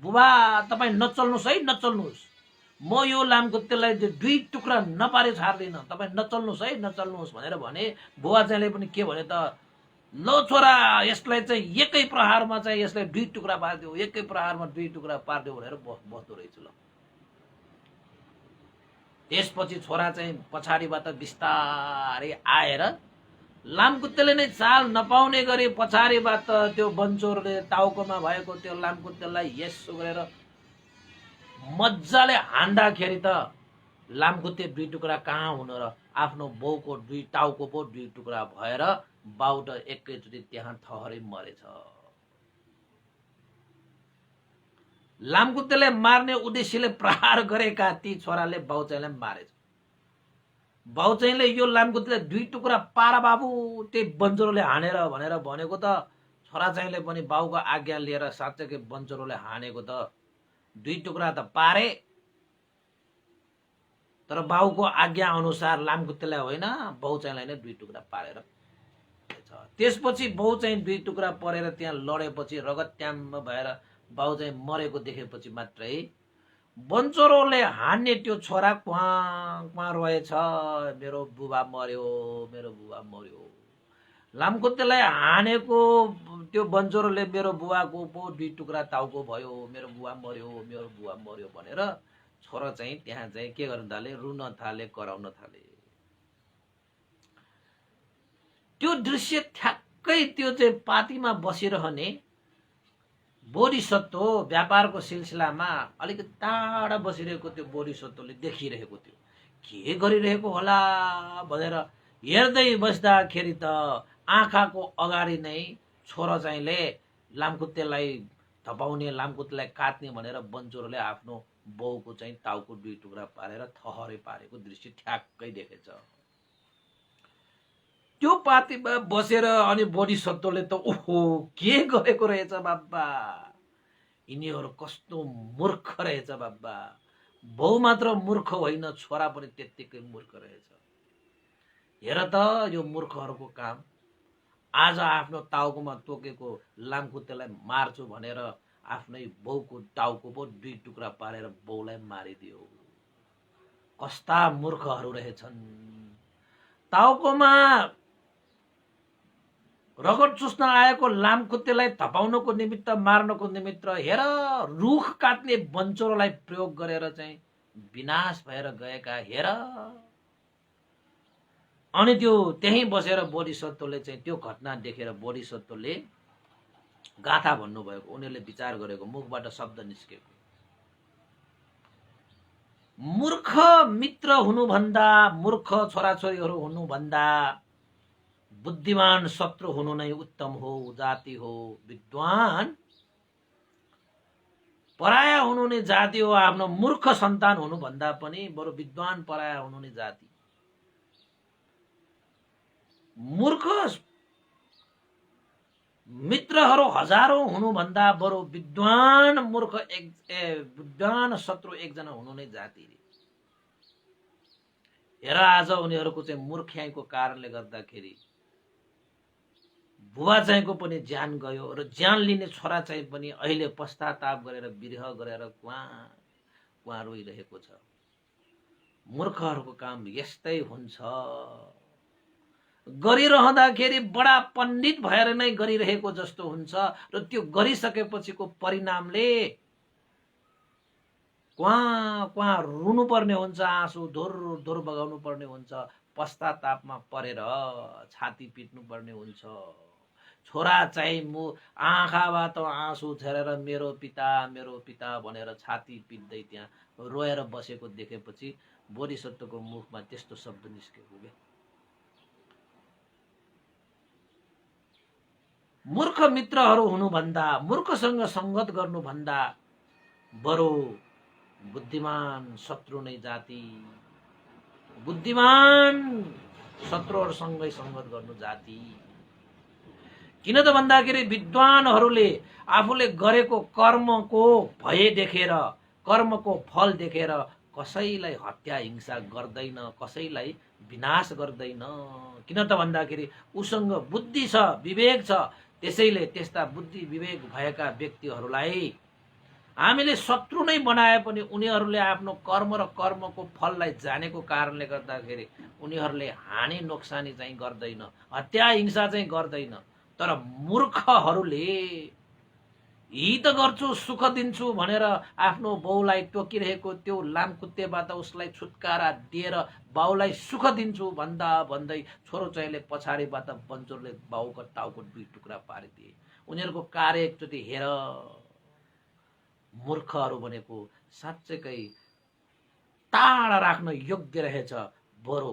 बुबा तपाईँ नचल्नुहोस् है, नचल्नुहोस्, म यो लामखुट्टेलाई 2 टुक्रा नपारे छाड्दिनँ, तपाईँ नचल्नुहोस् भनेर भने। बुबा चाहिँले पनि के भने त, लो छोरा यसलाई चाहिँ एकै प्रहारमा चाहिँ यसलाई 2 टुक्रा पारिदेऊ, एकै प्रहारमा 2 टुक्रा पारिदेऊ भनेर बस्दो रहेछ। ल त्यसपछि छोरा चाहिँ पछाडिबाट बिस्तारै आएर, लामखुट्टेले नै चाल नपाउने गरी पछाडिबाट त्यो बन्चोरले टाउकोमा भएको त्यो लामखुट्टेलाई यसो गरेर मजाले हान्दाखेरि त लामखुट्टे 2 टुक्रा कहाँ हुन र, आफ्नो बाउको टाउको पो 2 टुक्रा भएर बाउ त एकैचोटि त्यहाँ ठहरै मरेछ। लामखुट्टेले मार्ने उद्देश्यले प्रहार गरेका ती छोराले बाउचाहिँलाई मारेछ। बाउचाहिँले यो लामखुट्टेलाई 2 टुक्रा पारा बाबु, त्यही बन्चोरोले हानेर भनेर भनेको त छोराचाहिँले पनि बाउको आज्ञा लिएर साँच्चै बन्चोरोले हानेको त 2 टुक्रा त पारे, तर बाउको आज्ञा अनुसार लामखुट्टेलाई होइन, बाउचाहिँलाई नै 2 टुक्रा पारेर। त्यसपछि बाउ चाहिँ 2 टुक्रा परेर त्यहाँ लडेपछि रगत्याम्ब भएर बाउ चाहिँ मरेको देखेपछि मात्रै बन्चोरोले हान्ने त्यो छोरा क्वाँ रहेछ, मेरो बुबा मर्यो। लामखुट्टेलाई हानेको त्यो बन्चोरोले मेरो बुवाको पो 2 टुक्रा टाउको भयो, मेरो बुवा मर्यो भनेर छोरा चाहिँ त्यहाँ चाहिँ के गर्न थाले, रुन थाले, कराउन थाले। त्यो दृश्य ठ्याक्कै त्यो चाहिँ पातीमा बसिरहने बोधिसत्व व्यापारको सिलसिलामा अलिकति टाढा बसिरहेको त्यो बोधिसत्वले देखिरहेको थियो। के गरिरहेको होला भनेर हेर्दै बस्दाखेरि त आँखाको अगाडि नै छोरा चाहिँले लामखुट्टेलाई धपाउने, लामखुट्टेलाई काट्ने भनेर बन्चोरोले आफ्नो बाउको चाहिँ टाउको 2 टुक्रा पारेर थहरै पारेको दृश्य ठ्याक्कै देखेछ। त्यो पातीमा बसेर अनि बोधिसत्वले त ओहो के गरेको रहेछ बाबा, यिनीहरू कस्तो मूर्ख रहेछ बाबा। बाउ मात्र मूर्ख होइन, छोरा पनि त्यत्तिकै मूर्ख रहेछ। हेर त यो मूर्खहरूको काम, आज आफ्नो टाउकोमा तोकेको लामखुट्टेलाई मार्छु भनेर आफ्नै बाउको टाउको पो 2 टुक्रा पारेर बाउलाई मारिदियो। कस्ता मूर्खहरू रहेछन्। टाउकोमा रगत चुस्न आएको लामखुट्टेलाई धपाउनको निमित्त मार्नको निमित्त हेर रुख काट्ने बन्चोरोलाई प्रयोग गरेर चाहिँ विनाश भएर गएका हेर। अनि त्यो त्यही बसेर बोधिसत्वले चाहिँ त्यो घटना देखेर बोधिसत्वले गाथा भन्नुभएको, उनीहरूले विचार गरेको, मुखबाट शब्द निस्केको। मूर्ख मित्र हुनुभन्दा, मूर्ख छोराछोरीहरू हुनुभन्दा बुद्धिमान शत्रु हुनु नै उत्तम हो, जाति हो। विद्वान पराया हुनु नै जाति हो। आफ्नो मूर्ख सन्तान हुनुभन्दा पनि बरु विद्वान पराया हुनु नै जाति। मूर्ख मित्रहरू हजारौं हुनुभन्दा बरु विद्वान मूर्ख विद्वान शत्रु एकजना हुनु नै जाति। हेर आज उनीहरूको चाहिँ मूर्ख्याइको कारणले गर्दाखेरि बुबा चाहिँको पनि ज्यान गयो र ज्यान लिने छोरा चाहिँ पनि अहिले पश्चाताप गरेर विरह गरेर कुवा रोइरहेको छ। मूर्खहरूको काम यस्तै हुन्छ। गरिरहँदाखेरि बडा पण्डित भएर नै गरिरहेको जस्तो हुन्छ र त्यो गरिसकेपछिको परिणामले क्वा रुनु पर्ने हुन्छ, आँसु धुर धुर बगाउनु पर्ने हुन्छ, पश्चातापमा परेर छाती पिट्नु पर्ने हुन्छ। छोरा चाहिँ आँखाबाट आँसु झरेर मेरो पिता भनेर छाती पिट्दै त्यहाँ रोएर बसेको देखेपछि बोधिसत्वको मुखमा त्यस्तो शब्द निस्केको के। मूर्ख मित्रहरू हुनुभन्दा, मूर्खसँग संगत गर्नुभन्दा बरु बुद्धिमान शत्रु नै जाति। बुद्धिमान शत्रुहरूसँगै संगत गर्नु जाति। किन त भन्दाखेरि विद्वानहरूले आफूले गरेको कर्मको भय देखेर, कर्मको फल देखेर कसैलाई हत्या हिंसा गर्दैन, कसैलाई विनाश गर्दैन। किन त भन्दाखेरि उसँग बुद्धि छ, विवेक छ। त्यसैले त्यस्ता बुद्धि विवेक भएका व्यक्तिहरूलाई हामीले शत्रु नै बनाए पनि उनीहरूले आफ्नो कर्म र कर्मको फललाई जानेको कारणले गर्दाखेरि उनीहरूले हानि नोक्सानी चाहिँ गर्दैन, हत्या हिंसा चाहिँ गर्दैन। तर मूर्खहरूले हित गर्छु सुख दिन्छु भनेर आफ्नो बाउलाई टोकिरहेको त्यो लामखुट्टेबाट उसलाई छुटकारा दिएर बाउलाई सुख दिन्छु भन्दा भन्दै छोरो चाहिँले पछाडिबाट बन्चोरले बाउको टाउको 2 टुक्रा पारिदिए। उनीहरूको कार्य एकचोटि हेर। मूर्खहरू भनेको साँच्चैकै टाढा राख्न योग्य रहेछ। बरु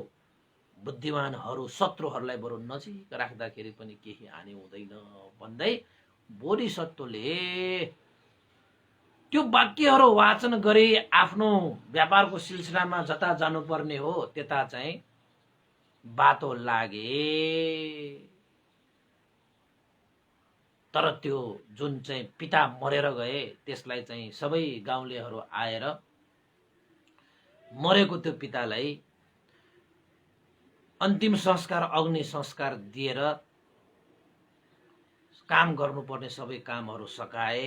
बुद्धिमानहरू शत्रुहरूलाई बरु नजिक राख्दाखेरि पनि केही हानि हुँदैन भन्दै बोधिसत्वले त्यो वाक्यहरू वाचन गरी आफ्नो व्यापारको सिलसिलामा जता जानुपर्ने हो त्यता चाहिँ बाटो लागे। तर त्यो जुन चाहिँ पिता मरेर गए त्यसलाई चाहिँ सबै गाउँलेहरू आएर मरेको त्यो पितालाई अन्तिम संस्कार, अग्नि संस्कार दिएर काम गर्नुपर्ने सबै कामहरू सकाए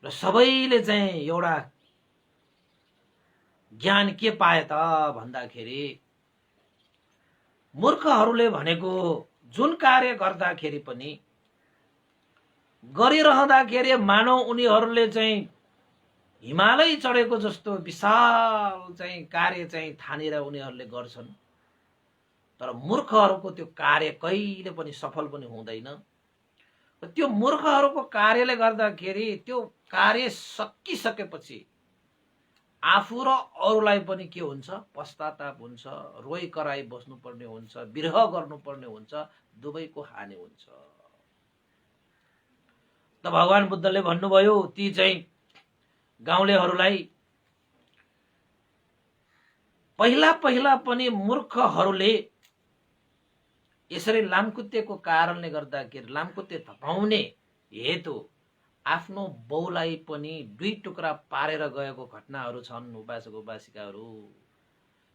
र सबैले चाहिँ एउटा ज्ञान के पाए त भन्दाखेरि मूर्खहरूले भनेको जुन कार्य गर्दाखेरि पनि गरिरहँदाखेरि मानव उनीहरूले चाहिँ हिमालय चढेको जस्तो विशाल चाहिँ कार्य चाहिँ ठानेर उनीहरूले गर्छन्। तर मूर्खहरूको त्यो कार्य कहिले पनि सफल पनि हुँदैन। त्यो मूर्खहरूको कार्यले गर्दाखेरि त्यो कार्य सकिसकेपछि आफू र अरूलाई पनि के हुन्छ, पश्चाताप हुन्छ, रोइ कराई बस्नुपर्ने हुन्छ, विरह गर्नुपर्ने हुन्छ, दुवैको हानि हुन्छ। त भगवान बुद्धले भन्नुभयो ती चाहिँ गाउँलेहरूलाई पहिला पनि मूर्खहरूले यसरी लामखुट्टेको कारणले गर्दाखेरि लामखुट्टे धपाउने हेतु आफ्नो बाउलाई पनि 2 टुक्रा पारेर गएको घटनाहरू छन्। उपासक उपासिकाहरू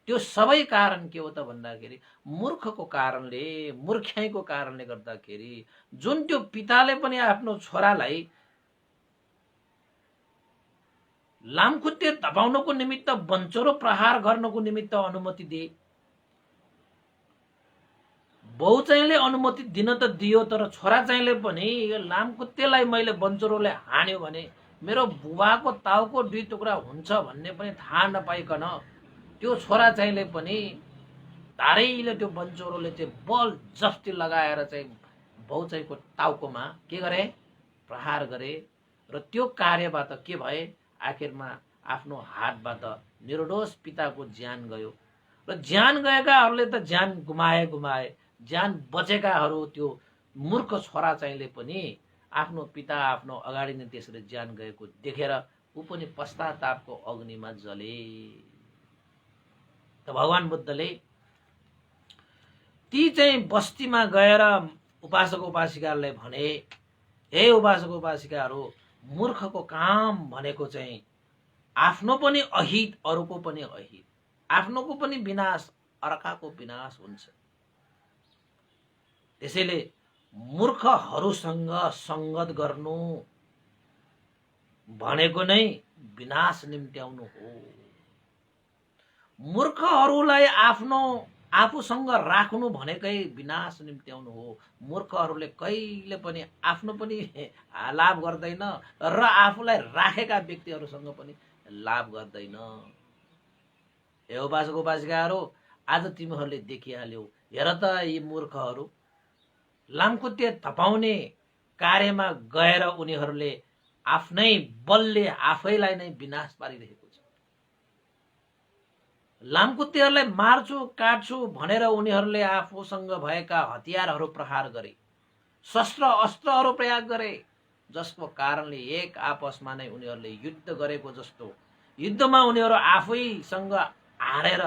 त्यो सबै कारण के हो त भन्दाखेरि मूर्खको कारणले, मूर्ख्याइको कारणले गर्दाखेरि जुन त्यो पिताले पनि आफ्नो छोरालाई लामखुट्टे धपाउनको निमित्त बन्चरो प्रहार गर्नको निमित्त अनुमति दिए, बाउ चाहिँले अनुमति दिन त दियो, तर छोरा चाहिँले पनि यो लामखुट्टेलाई मैले बन्चरोले हान्यो भने मेरो बुबाको ताउको 2 टुक्रा हुन्छ भन्ने पनि थाहा नपाइकन त्यो छोरा चाहिँले पनि धारैले त्यो बन्चरोले चाहिँ बल जफ्ती लगाएर चाहिँ बाउ चाहिँको टाउकोमा के गरे, प्रहार गरे। र त्यो कार्यबाट के भए, आखिरमा आफ्नो हातबाट निर्दोष पिताको ज्यान गयो। र ज्यान गएकाहरूले त ज्यान गुमाए, ज्यान बचेकाहरू त्यो मूर्ख छोरा चाहिँले पनि आफ्नो पिता आफ्नो अगाडि नै त्यसरी ज्यान गएको देखेर ऊ पनि पश्चातापको अग्निमा जले। त भगवान बुद्धले ती चाहिँ बस्तीमा गएर उपासक उपासिकाहरूलाई भने, हे उपासक उपासिकाहरू, मूर्खको काम भनेको चाहिँ आफ्नो पनि अहित अरूको पनि अहित, आफ्नोको पनि विनाश अर्काको विनाश हुन्छ। त्यसैले मूर्खहरूसँग संगत गर्नु भनेको नै विनाश निम्त्याउनु हो। मूर्खहरूलाई आफूसँग राख्नु भनेकै विनाश निम्त्याउनु हो। मूर्खहरूले कहिले पनि आफ्नो पनि लाभ गर्दैन र आफूलाई राखेका व्यक्तिहरूसँग पनि लाभ गर्दैन। हे उपासक उपासिकाहरू, आज तिमीहरूले देखिहाल्यौ, हेर त यी मूर्खहरू लामखुट्टे थपाउने कार्यमा गएर उनीहरूले आफ्नै बलले आफैलाई नै विनाश पारिरहेको छ। लामखुट्टेहरूलाई मार्छु काट्छु भनेर उनीहरूले आफूसँग भएका हतियारहरू प्रहार गरे, शस्त्र अस्त्रहरू प्रयोग गरे, जसको कारणले एक आपसमा नै उनीहरूले युद्ध गरेको जस्तो, युद्धमा उनीहरू आफैसँग हारेर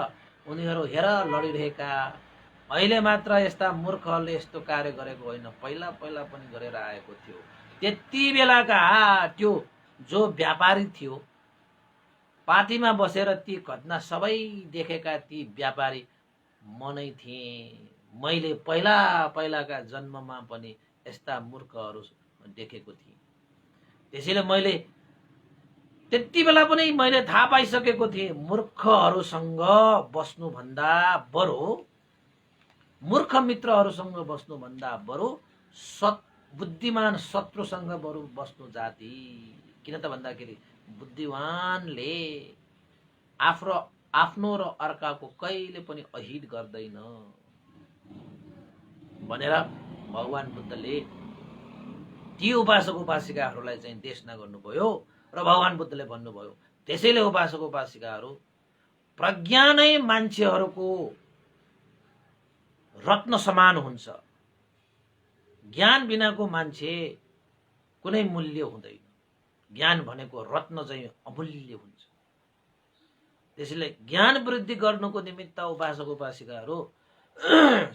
उनीहरू हेर लडिरहेका। अहिले मात्र यस्ता मूर्खहरूले यस्तो कार्य गरेको होइन, पहिला पहिला पनि गरेर आएको थियो। त्यति बेलाका त्यो जो व्यापारी थियो, पार्टीमा बसेर ती घटना सबै देखेका ती व्यापारी म नै थिएँ। मैले पहिला पहिलाका जन्ममा पनि यस्ता मूर्खहरू देखेको थिएँ। त्यसैले मैले त्यति बेला पनि मैले थाहा पाइसकेको थिएँ, मूर्खहरूसँग बस्नुभन्दा बरु, मूर्ख मित्रहरूसँग बस्नुभन्दा बरु बुद्धिमान शत्रुसँग बरु बस्नु जाति। किन त भन्दाखेरि बुद्धिमानले आफ्नो र अर्काको कहिले पनि अहित गर्दैन भनेर भगवान बुद्धले ती उपासक उपासिकाहरूलाई चाहिँ देशना गर्नुभयो। र भगवान बुद्धले भन्नुभयो, त्यसैले उपासक उपासिकाहरू, प्रज्ञा नै मान्छेहरूको रत्न समान हुन्छ। ज्ञान बिनाको मान्छे कुनै मूल्य हुँदैन। ज्ञान भनेको रत्न चाहिँ अमूल्य हुन्छ। त्यसैले ज्ञान वृद्धि गर्नुको निमित्त उपासक उपासिकाहरू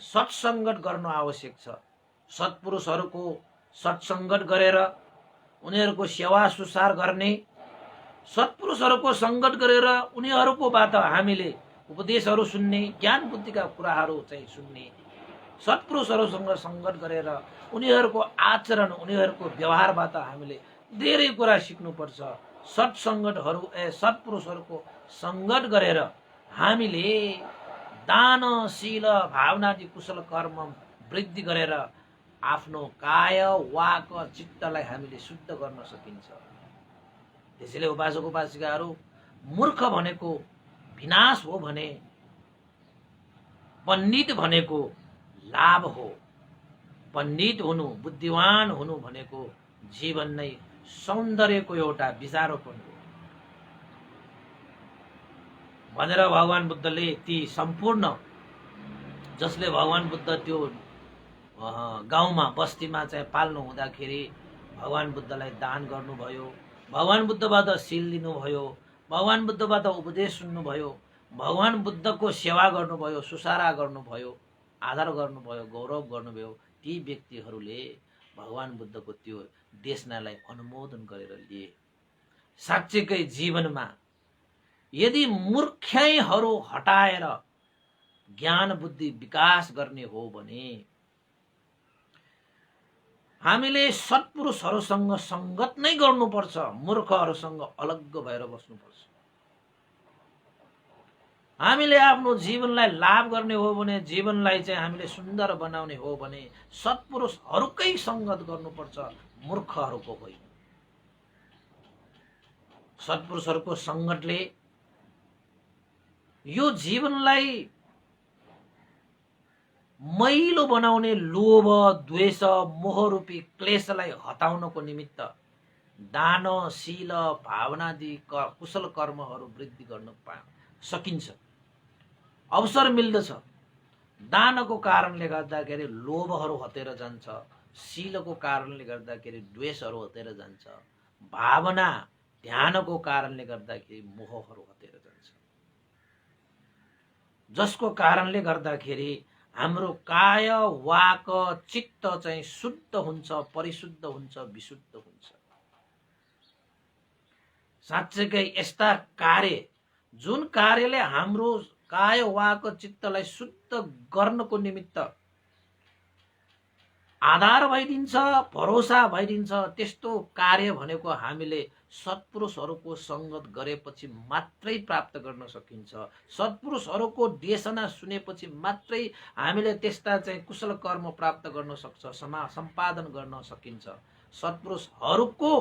सत्सङ्गत गर्नु आवश्यक छ। सत्पुरुषहरूको सत्सङ्गत गरेर उनीहरूको सेवा सुसार गर्ने, सत्पुरुषहरूको सङ्गत गरेर उनीहरूकोबाट हामीले उपदेशहरू सुन्ने, ज्ञान बुद्धिका कुराहरू चाहिँ सुन्ने, सत्पुरुषहरूसँग सङ्गत गरेर उनीहरूको आचरण उनीहरूको व्यवहारबाट हामीले धेरै कुरा सिक्नुपर्छ। सत्पुरुषहरूको सङ्गत गरेर हामीले दान शील भावनादि कुशल कर्म वृद्धि गरेर आफ्नो काय वाक चित्तलाई हामीले शुद्ध गर्न सकिन्छ। त्यसैले उपासक उपासिकाहरू, मूर्ख भनेको विनाश हो भने पण्डित भनेको लाभ हो। पण्डित हुनु, बुद्धिमान हुनु भनेको जीवन नै सौन्दर्यको एउटा विचारोपण हो भनेर भगवान बुद्धले ती सम्पूर्ण, जसले भगवान बुद्ध त्यो गाउँमा बस्तीमा चाहिँ पाल्नु हुँदाखेरि भगवान बुद्धलाई दान गर्नुभयो, भगवान बुद्धबाट शील लिनुभयो, भगवान बुद्धबाट उपदेश सुन्नुभयो, भगवान बुद्धको सेवा गर्नुभयो, सुसारा गर्नुभयो, आदर गर्नुभयो, गौरव गर्नुभयो। ती व्यक्तिहरूले भगवान बुद्धको त्यो देशनालाई अनुमोदन गरेर लिए। साँच्चैकै जीवनमा यदि मूर्खहरू हटाएर ज्ञान बुद्धि विकास गर्ने हो भने हामीले सत्पुरुषहरूसँग सङ्गत नै गर्नुपर्छ, मूर्खहरूसँग अलग भएर बस्नुपर्छ। हामीले आफ्नो जीवनलाई लाभ गर्ने हो भने, जीवनलाई चाहिँ हामीले सुन्दर बनाउने हो भने सत्पुरुषहरूकै सङ्गत गर्नुपर्छ, मूर्खहरूको होइन। सत्पुरुषहरूको सङ्गतले यो जीवनलाई मैलो बनाउने लोभ, द्वेष, मोहरूपी क्लेशलाई हटाउनको निमित्त दान, शील, भावनादि कुशल कर्महरू वृद्धि गर्न सकिन्छ, अवसर मिल्दछ। दानको कारणले गर्दाखेरि लोभहरू हटेर जान्छ, शीलको कारणले गर्दाखेरि द्वेषहरू हटेर जान्छ, भावना ध्यानको कारणले गर्दाखेरि मोहहरू हटेर जान्छ, जसको कारणले गर्दाखेरि हाम्रो काय, वाक, चित्त चाहिँ शुद्ध हुन्छ, परिशुद्ध हुन्छ, विशुद्ध हुन्छ। साँच्चैकै यस्ता कार्य, जुन कार्यले हाम्रो काय, वाक, चित्तलाई शुद्ध गर्नको निमित्त आधार भइदिन्छ, भरोसा भइदिन्छ, त्यस्तो कार्य भनेको हामीले सत्पुरुषहरूको सङ्गत गरेपछि मात्रै प्राप्त गर्न सकिन्छ। सत्पुरुषहरूको देशना सुनेपछि मात्रै हामीले त्यस्ता चाहिँ कुशल कर्म प्राप्त गर्न सक्छ, सम्पादन गर्न सकिन्छ। सत्पुरुषहरूको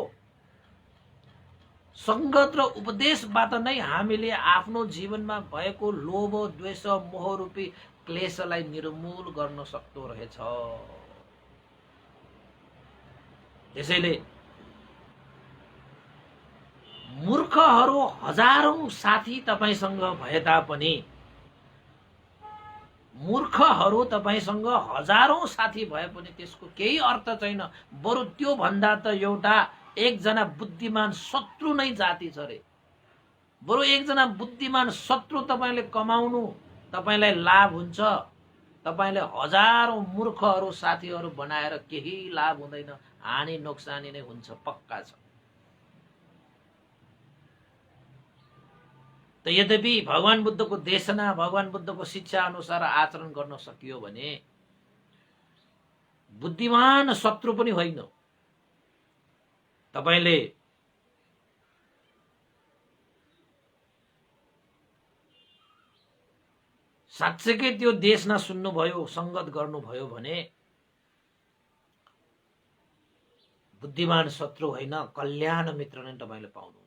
सङ्गत र उपदेशबाट नै हामीले आफ्नो जीवनमा भएको लोभ, द्वेष, मोहरूपी क्लेशलाई निर्मूल गर्न सक्दो रहेछ। त्यसैले मूर्खहरू हजारौं साथी तपाईसँग भए तापनि, मूर्खहरू तपाईसँग हजारौं साथी भए पनि त्यसको केही अर्थ छैन। बरु त्यो भन्दा त एउटा एकजना बुद्धिमान शत्रु नै जाति छ रे। बरु एकजना बुद्धिमान शत्रु तपाईले कमाउनु तपाईलाई लाभ हुन्छ। तपाईले हजारौं मूर्खहरू साथीहरू बनाएर केही लाभ हुँदैन, हानि नोक्सानी नै हुन्छ, पक्का छ। त यद्यपि भगवान बुद्धको देशना, भगवान बुद्धको शिक्षा अनुसार आचरण गर्न सकियो भने बुद्धिमान शत्रु पनि होइन। तपाईले साँच्चैकै त्यो देशना सुन्नुभयो, संगत गर्नुभयो भने बुद्धिमान शत्रु होइन, कल्याण मित्र नै तपाईले पाउनुहुन्छ।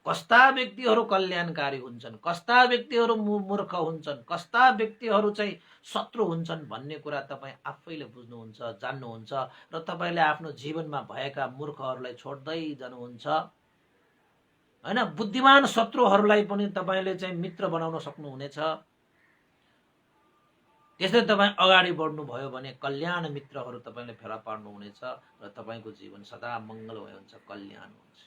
कस्ता व्यक्तिहरू कल्याणकारी हुन्छन्, कस्ता व्यक्तिहरू मूर्ख हुन्छन्, कस्ता व्यक्तिहरू चाहिँ शत्रु हुन्छन् भन्ने कुरा तपाईँ आफैले बुझ्नुहुन्छ, जान्नुहुन्छ र तपाईले आफ्नो जीवनमा भएका मूर्खहरूलाई छोड्दै जानुहुन्छ हैन। बुद्धिमान शत्रुहरूलाई पनि तपाईले चाहिँ मित्र बनाउन सक्नुहुनेछ। त्यसै तपाईँ अगाडि बढ्नुभयो भने कल्याण मित्रहरू तपाईले फेला पार्नुहुनेछ र तपाईको जीवन सदा मङ्गलमय हुन्छ, कल्याण हुन्छ।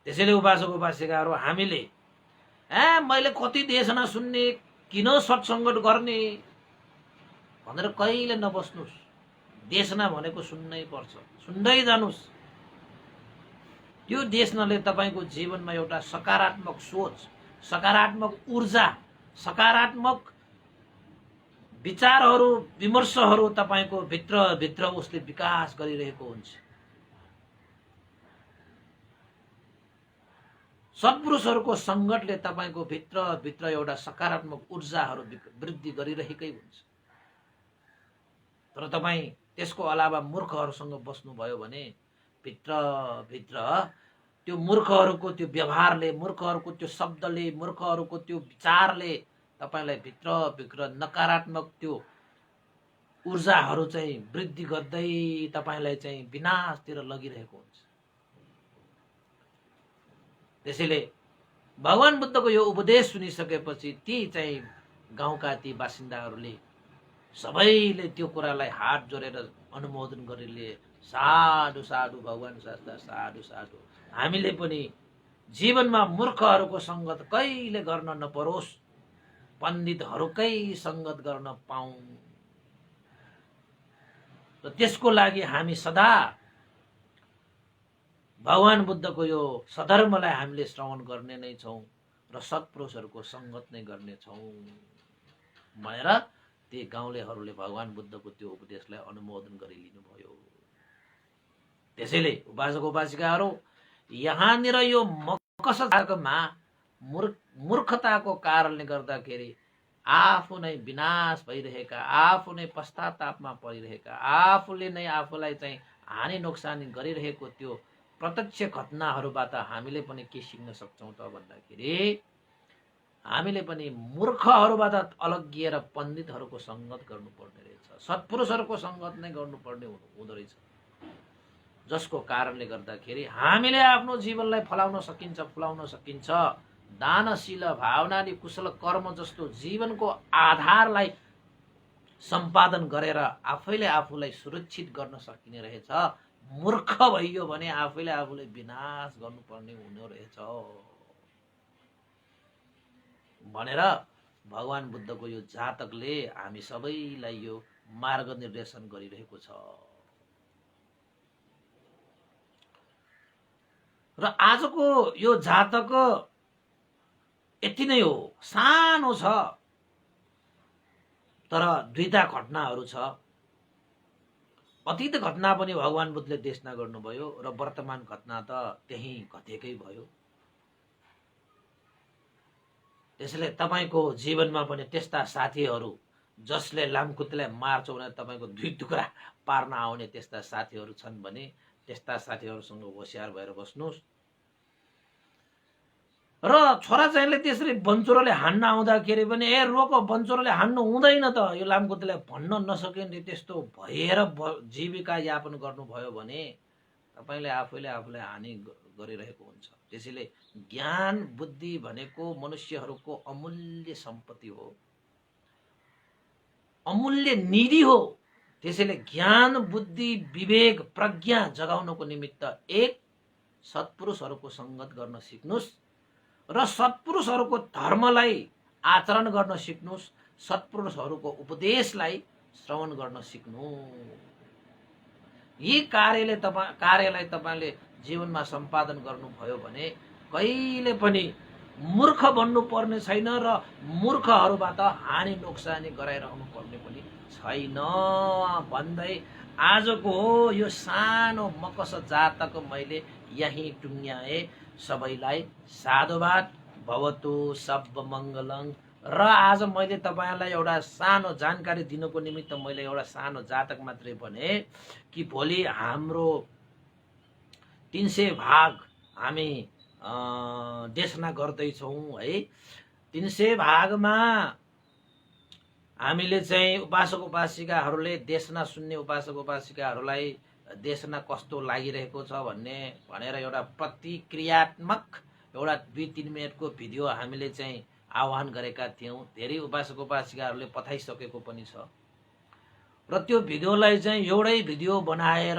त्यसैले उपासक उपासिकाहरू हामीले मैले कति देशना सुन्ने, किन सत्सङ्गत गर्ने भनेर कहिले नबस्नुस्। देशना भनेको सुन्नै पर्छ, सुन्दै जानुस्। त्यो देशनाले तपाईको जीवनमा एउटा सकारात्मक सोच, सकारात्मक ऊर्जा, सकारात्मक विचारहरू, विमर्शहरू तपाईको भित्र उसले विकास गरिरहेको हुन्छ। सत्पुरुषहरूको सङ्गतले तपाईको भित्र एउटा सकारात्मक ऊर्जाहरू वृद्धि गरिरहेकै हुन्छ। तर तपाईँ त्यसको अलावा मूर्खहरूसँग बस्नुभयो भने भित्र त्यो मूर्खहरूको त्यो व्यवहारले, मूर्खहरूको त्यो शब्दले, मूर्खहरूको त्यो विचारले तपाईलाई भित्र नकारात्मक त्यो ऊर्जाहरू चाहिँ वृद्धि गर्दै तपाईलाई चाहिँ विनाशतिर लगिरहेको हुन्छ। त्यसैले भगवान बुद्धको यो उपदेश सुनिसकेपछि ती चाहिँ गाउँका ती बासिन्दाहरूले सबैले त्यो कुरालाई हात जोडेर अनुमोदन गरिले, साधु साधु भगवान शास्त्र, साधु साधु। हामीले पनि जीवनमा मूर्खहरूको सङ्गत कहिले गर्न नपरोस्, पण्डितहरूकै सङ्गत गर्न पाऊँ र त्यसको लागि हामी सदा भगवान बुद्धको यो सधर्मलाई हामीले श्रवण गर्ने नै छौँ र सत्पुरुषहरूको सङ्गत नै गर्ने छौँ भनेर ती गाउँलेहरूले भगवान बुद्धको त्यो उपदेशलाई अनुमोदन गरिलिनुभयो। त्यसैले उपासक उपासिकाहरू, यहाँनिर यो मकसमा मूर्खताको कारणले गर्दाखेरि आफू नै विनाश भइरहेका, आफू नै पश्चातापमा परिरहेका, आफूले नै आफूलाई चाहिँ हानि नोक्सानी गरिरहेको त्यो प्रत्यक्ष घटनाहरूबाट हामीले पनि के सिक्न सक्छौँ त भन्दाखेरि हामीले पनि मूर्खहरूबाट अलग्गिएर पण्डितहरूको सङ्गत गर्नुपर्ने रहेछ, सत्पुरुषहरूको सङ्गत नै गर्नुपर्ने हुँदो रहेछ, जसको कारणले गर्दाखेरि हामीले आफ्नो जीवनलाई फलाउन सकिन्छ, फुलाउन सकिन्छ। दानशील भावनाले कुशल कर्म जस्तो जीवनको आधारलाई सम्पादन गरेर आफैले आफूलाई सुरक्षित गर्न सकिने रहेछ। मूर्ख भइयो भने आफैले आफूलाई विनाश गर्नुपर्ने हुने रहेछ भनेर भगवान बुद्धको यो जातकले हामी सबैलाई यो मार्ग निर्देशन गरिरहेको छ। र आजको यो जातक यति नै हो, सानो छ, तर दुईटा घटनाहरू छ। अतीत घटना पनि भगवान बुद्धले देशना गर्नुभयो र वर्तमान घटना त त्यही घटेकै भयो। त्यसैले तपाईको जीवनमा पनि त्यस्ता साथीहरू जसले लामखुट्टेलाई मार्छ भने तपाईको दुई टुक्रा पार्न आउने त्यस्ता साथीहरू छन् भने त्यस्ता साथीहरूसँग होशियार भएर बस्नुहोस्। र छोरा चाहिँले त्यसरी बन्चोरले हान्न आउँदाखेरि पनि रोक, बन्चोरले हान्नु हुँदैन त, यो लामखुट्टेलाई भन्न नसकिने त्यस्तो भएर जीविका यापन गर्नुभयो भने तपाईले आफैले आफूलाई हानि गरिरहेको हुन्छ। त्यसैले ज्ञान बुद्धि भनेको मनुष्यहरूको अमूल्य सम्पत्ति हो, अमूल्य निधि हो। त्यसैले ज्ञान बुद्धि विवेक प्रज्ञा जगाउनको निमित्त एक सत्पुरुषहरूको सङ्गत गर्न सिक्नुहोस् र सत्पुरुषहरूको धर्मलाई आचरण गर्न सिक्नुहोस्, सत्पुरुषहरूको उपदेशलाई श्रवण गर्न सिक्नु। यी कार्यलाई तपाईले जीवनमा सम्पादन गर्नुभयो भने कहिले पनि मूर्ख बन्नु पर्ने छैन र मूर्खहरूबाट हानि नोक्सानी गराइरहनु पर्ने पनि छैन भन्दै आजको यो सानो मकस जातक मैले यही टुङ्ग्याए। सबैलाई साधुवाद, भवतु सब मङ्गलङ। र आज मैले तपाईलाई एउटा सानो जानकारी दिनको निमित्त मैले एउटा सानो जातक मात्रै भने कि भोलि हाम्रो 300 भाग हामी देशना गर्दैछौँ है। 300 भागमा हामीले चाहिँ उपासक उपासिकाहरूले देशना सुन्ने उपासक उपासिकाहरूलाई देशना कस्तो लागिरहेको छ भनेर एउटा प्रतिक्रियात्मक एउटा 2-3 मिनटको भिडियो हामीले चाहिँ आह्वान गरेका थियौँ। धेरै उपासक उपासिकाहरूले पठाइसकेको पनि छ र त्यो भिडियोलाई चाहिँ एउटै भिडियो बनाएर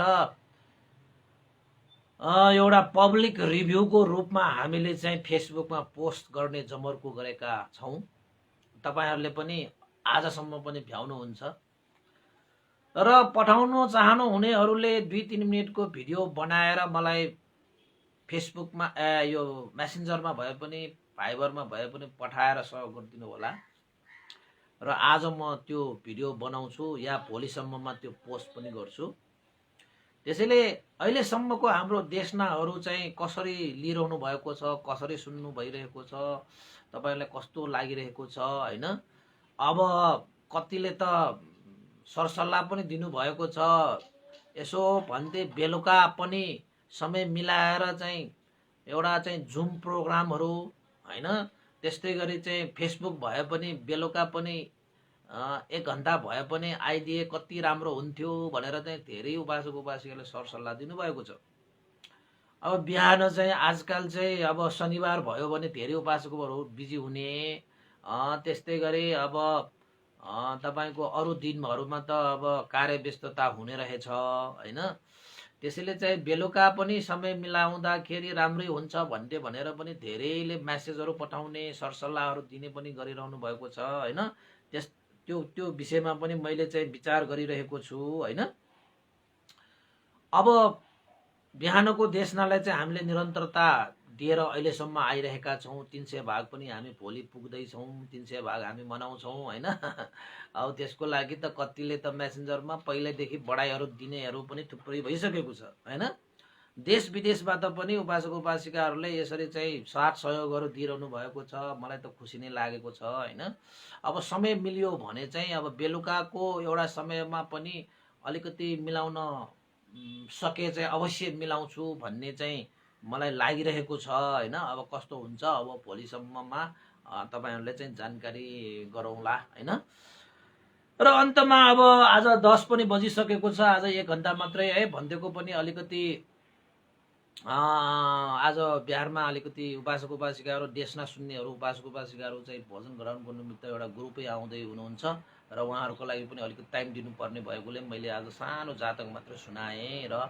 एउटा पब्लिक रिभ्यूको रूपमा हामीले चाहिँ फेसबुकमा पोस्ट गर्ने जमर्को गरेका छौँ। तपाईहरूले पनि आजसम्म पनि भ्याउनुहुन्छ र पठाउनु चाहनु हुनेहरूले 2-3 मिनटको भिडियो बनाएर मलाई फेसबुकमा यो मेसेन्जरमा भए पनि फाइबरमा भए पनि पठाएर सहयोग गरिदिनु होला र आज म त्यो भिडियो बनाउँछु या भोलिसम्ममा त्यो पोस्ट पनि गर्छु। त्यसैले अहिलेसम्मको हाम्रो देशनाहरू चाहिँ कसरी लिइरहनु भएको छ, कसरी सुन्नु भइरहेको छ, तपाईहरुलाई कस्तो लागिरहेको छ हैन। अब कतिले त सरसल्लाह पनि दिनुभएको छ, यसो भन्दै बेलुका पनि समय मिलाएर चाहिँ एउटा चाहिँ जुम प्रोग्रामहरू हैन, त्यस्तै गरी चाहिँ फेसबुक भए पनि बेलुका पनि 1 घण्टा भए पनि आइदिए कति राम्रो हुन्थ्यो भनेर चाहिँ धेरै उपासक उपासिकाले सरसल्लाह दिनुभएको छ। अब बिहान चाहिँ आजकल चाहिँ अब शनिबार भयो भने धेरै उपासकहरू बिजी हुने, त्यस्तै गरी अब तपाईको अरु दिनहरुमा त अब कार्यव्यस्तता हुने रहेछ हैन। त्यसैले चाहिँ बेलुका पनि समय मिलाउँदाखेरि राम्रै हुन्छ भन्थे भनेर पनि धेरैले मेसेजहरू पठाउने सरसल्लाहहरू दिने पनि गरिरहनु भएको छ हैन। त्यो विषयमा पनि मैले चाहिँ विचार गरिरहेको छु हैन। अब बिहानको देशनालाई चाहिँ हामीले निरन्तरता दिएर अहिलेसम्म आइरहेका छौं। 300 भाग पनि हामी भोलि पुग्दै छौं, 300 भाग हामी मनाउँछौं हैन। अब त्यसको लागि त कतिले त मेसेन्जरमा पहिलेदेखि बढाइहरू दिनेहरू पनि थुप्रै भइसकेको छ हैन। देश विदेशबाट पनि उपासक उपासिकाहरूले यसरी चाहिँ साथ सहयोगहरू दिइरहनु भएको छ। मलाई त खुसी नै लागेको छ होइन। अब समय मिल्यो भने चाहिँ अब बेलुकाको एउटा समयमा पनि अलिकति मिलाउन सके चाहिँ अवश्य मिलाउँछु भन्ने चाहिँ मलाई लागिरहेको छ होइन। अब कस्तो हुन्छ अब भोलिसम्ममा तपाईँहरूले चाहिँ जानकारी गरौँला होइन। र अन्तमा अब आज 10 पनि बजिसकेको छ। आज 1 घन्टा मात्रै है भन्देको पनि अलिकति आज बिहारमा अलिकति उपासक उपासिकाहरू देशना सुन्नेहरू उपासक उपासिकाहरू चाहिँ भोजन ग्रहणको निमित्त एउटा ग्रुपै आउँदै हुनुहुन्छ र उहाँहरूको लागि पनि अलिकति टाइम दिनुपर्ने भएकोले मैले आज सानो जातक मात्र सुनाएँ। र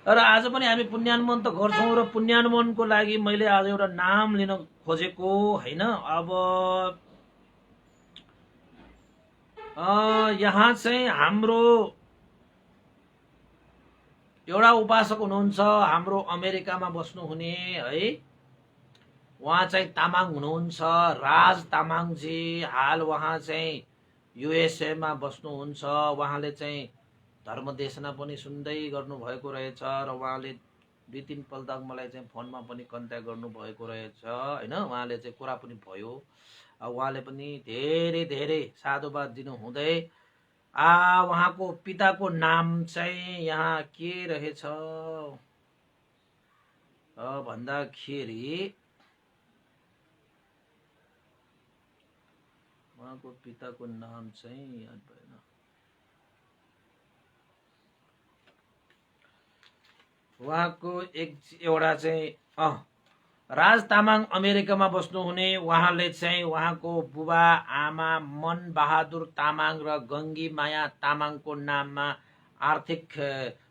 आज पनि हामी पुण्यानुमोदन त गर्छौँ र पुण्यानुमोदनको लागि मैले आज एउटा नाम लिन खोजेको होइन। अब यहाँ चाहिँ हाम्रो एउटा उपासक हुनुहुन्छ हाम्रो अमेरिकामा बस्नुहुने है। उहाँ चाहिँ तामाङ हुनुहुन्छ, राज तामाङजी। हाल उहाँ चाहिँ युएसएमा बस्नुहुन्छ। उहाँले चाहिँ धर्मदेशना पनि सुन्दै गर्नुभएको रहेछ र उहाँले 2-3 पल्ट मलाई चाहिँ फोनमा पनि कन्ट्याक्ट गर्नुभएको रहेछ होइन। उहाँले चाहिँ कुरा पनि भयो। उहाँले पनि धेरै धेरै साधुवाद दिनुहुँदै उहाँको पिताको नाम चाहिँ यहाँ के रहेछ भन्दाखेरि उहाँको पिताको नाम चाहिँ याद भएन। उहाँको एउटा चाहिँ राज तामाङ अमेरिकामा बस्नुहुने। उहाँले चाहिँ उहाँको बुबा आमा मन बहादुर तामाङ र गङ्गी माया तामाङको नाममा आर्थिक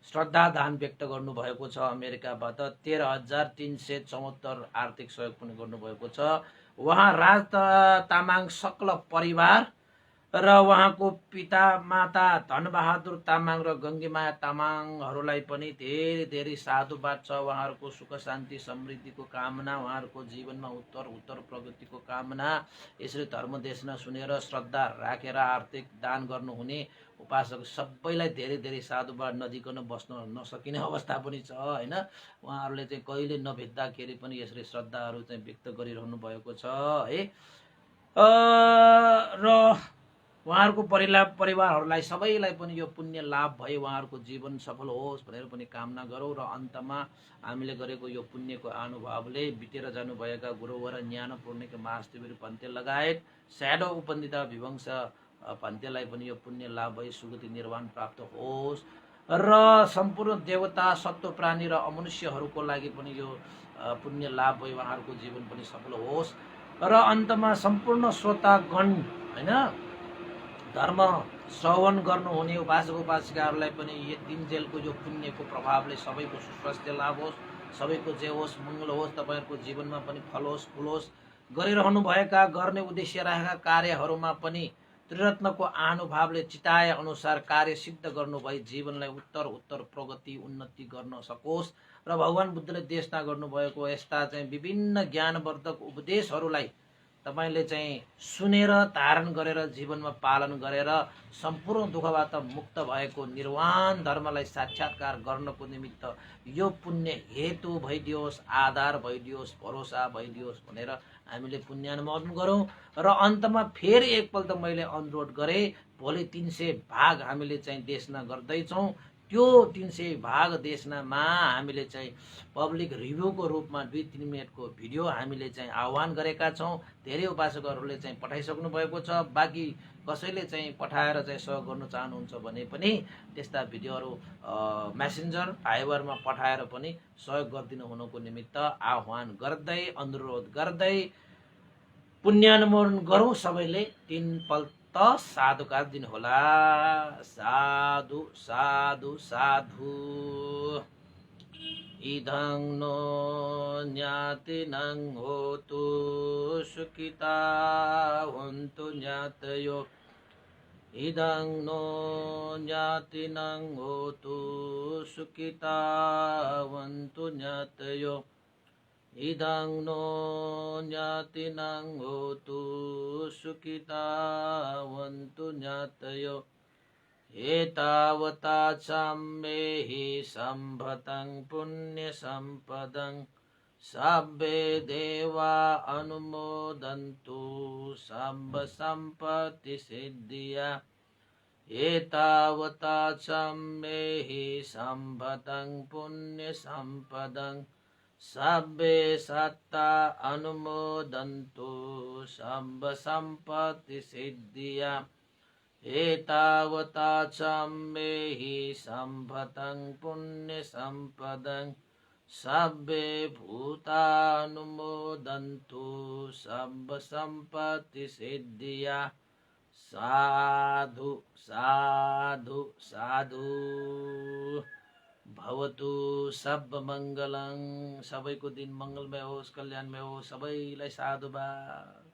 श्रद्धादान व्यक्त गर्नुभएको छ। अमेरिकाबाट 13,374 आर्थिक सहयोग पनि गर्नुभएको छ। उहाँ राज तामाङ सक्ल परिवार र उहाँको पिता माता धनबहादुर तामाङ र गङ्गीमाया तामाङहरूलाई पनि धेरै धेरै साधुवाद छ। उहाँहरूको सुख शान्ति समृद्धिको कामना, उहाँहरूको जीवनमा उत्तर प्रगतिको कामना। यसरी धर्मदेशना सुनेर श्रद्धा राखेर आर्थिक दान गर्नुहुने उपासक सबैलाई धेरै धेरै साधुवाद। नजिकन बस्न नसकिने अवस्था पनि छ होइन। उहाँहरूले चाहिँ कहिले नभेट्दाखेरि पनि यसरी श्रद्धाहरू चाहिँ व्यक्त गरिरहनु भएको छ है। र उहाँहरूको परिवारहरूलाई सबैलाई पनि यो पुण्य लाभ भए उहाँहरूको जीवन सफल होस् भनेर पनि कामना गरौँ। र अन्तमा हामीले गरेको यो पुण्यको अनुभवले बितेर जानुभएका गुरुवर ज्ञान पूर्णिक महास्तिवीर पन्ते लगायत स्याडो उपन्दिता विवंश पन्तेलाई पनि यो पुण्य लाभ भई सुगति निर्वाण प्राप्त होस् र सम्पूर्ण देवता सत्व प्राणी र अमनुष्यहरूको लागि पनि यो पुण्य लाभ भई उहाँहरूको जीवन पनि सफल होस्। र अन्तमा सम्पूर्ण श्रोतागण होइन धर्म श्रवण गर्नुहुने उपासक उपासिकाहरूलाई पनि दिनजेलको यो पुण्यको प्रभावले सबैको सुस्वास्थ्य लाभ होस्, सबैको जे होस् मङ्गल होस्, तपाईँहरूको जीवनमा पनि फलोस् फुलोस्। गरिरहनुभएका गर्ने उद्देश्य राखेका कार्यहरूमा पनि त्रिरत्नको आनुभावले चिताए अनुसार कार्य सिद्ध गर्नु भई जीवनलाई उत्तर प्रगति उन्नति गर्न सकोस्। र भगवान बुद्धले देशना गर्नुभएको यस्ता चाहिँ विभिन्न ज्ञानवर्धक उपदेशहरूलाई तपाईले चाहिँ सुनेर धारण गरेर जीवनमा पालन गरेर सम्पूर्ण दुःखबाट मुक्त भएको निर्वाण धर्मलाई साक्षात्कार गर्नको निमित्त यो पुण्य हेतु भइदियोस्, आधार भइदियोस्, भरोसा भइदियोस् भनेर हामीले पुण्यानुमोदन गरौँ। र अन्तमा फेरि एकपल्ट मैले अनुरोध गरेँ, भोलि 300 भाग हामीले चाहिँ देशना गर्दैछौँ। त्यो 300 भाग देशनामा हामीले चाहिँ पब्लिक रिभ्यूको रूपमा 2-3 मिनटको भिडियो हामीले चाहिँ आह्वान गरेका छौँ। धेरै उपासकहरूले चाहिँ पठाइसक्नु भएको छ। बाँकी कसैले चाहिँ पठाएर चाहिँ सहयोग गर्न चाहनुहुन्छ भने पनि त्यस्ता भिडियोहरू मेसेन्जर फाइबरमा पठाएर पनि सहयोग गरिदिनु हुनुको निमित्त आह्वान गर्दै अनुरोध गर्दै पुण्यानुमोदन गरौँ। सबैले 3 पल्ट साधुका दिन होला। साधु साधु साधु। इदं नो ज्ञातिनं होतु सुखिता हन्तु ज्ञातयो। इदं नो ज्ञातिनं होतु सुखिता हन्तु ज्ञातयो। इदं नो ज्ञातिनं होतु सुखिता हन्तु ज्ञातयो। एतावता चम्मेहि सम्भतं पुण्यसम्पदं सब्बे देवा अनुमोदन्तु सब्ब सम्पत्ति सिद्धिया एतावता चम्मेहि सम्भतं पुण्यसम्पदं सब्बे सत्ता अनुमोदन्तु सब्ब सम्पत्ति सिद्धिया एतावता चम्मेहि सम्भतं पुण्यसम्पदं सब्बे भूतानुमोदन्तु सब्ब सम्पत्ति सिद्धिया साधु साधु साधु भवतु सब मङ्गलं। सबैको दिन मङ्गलमय होस्, कल्याणमय होस्। सबैलाई साधुवाद।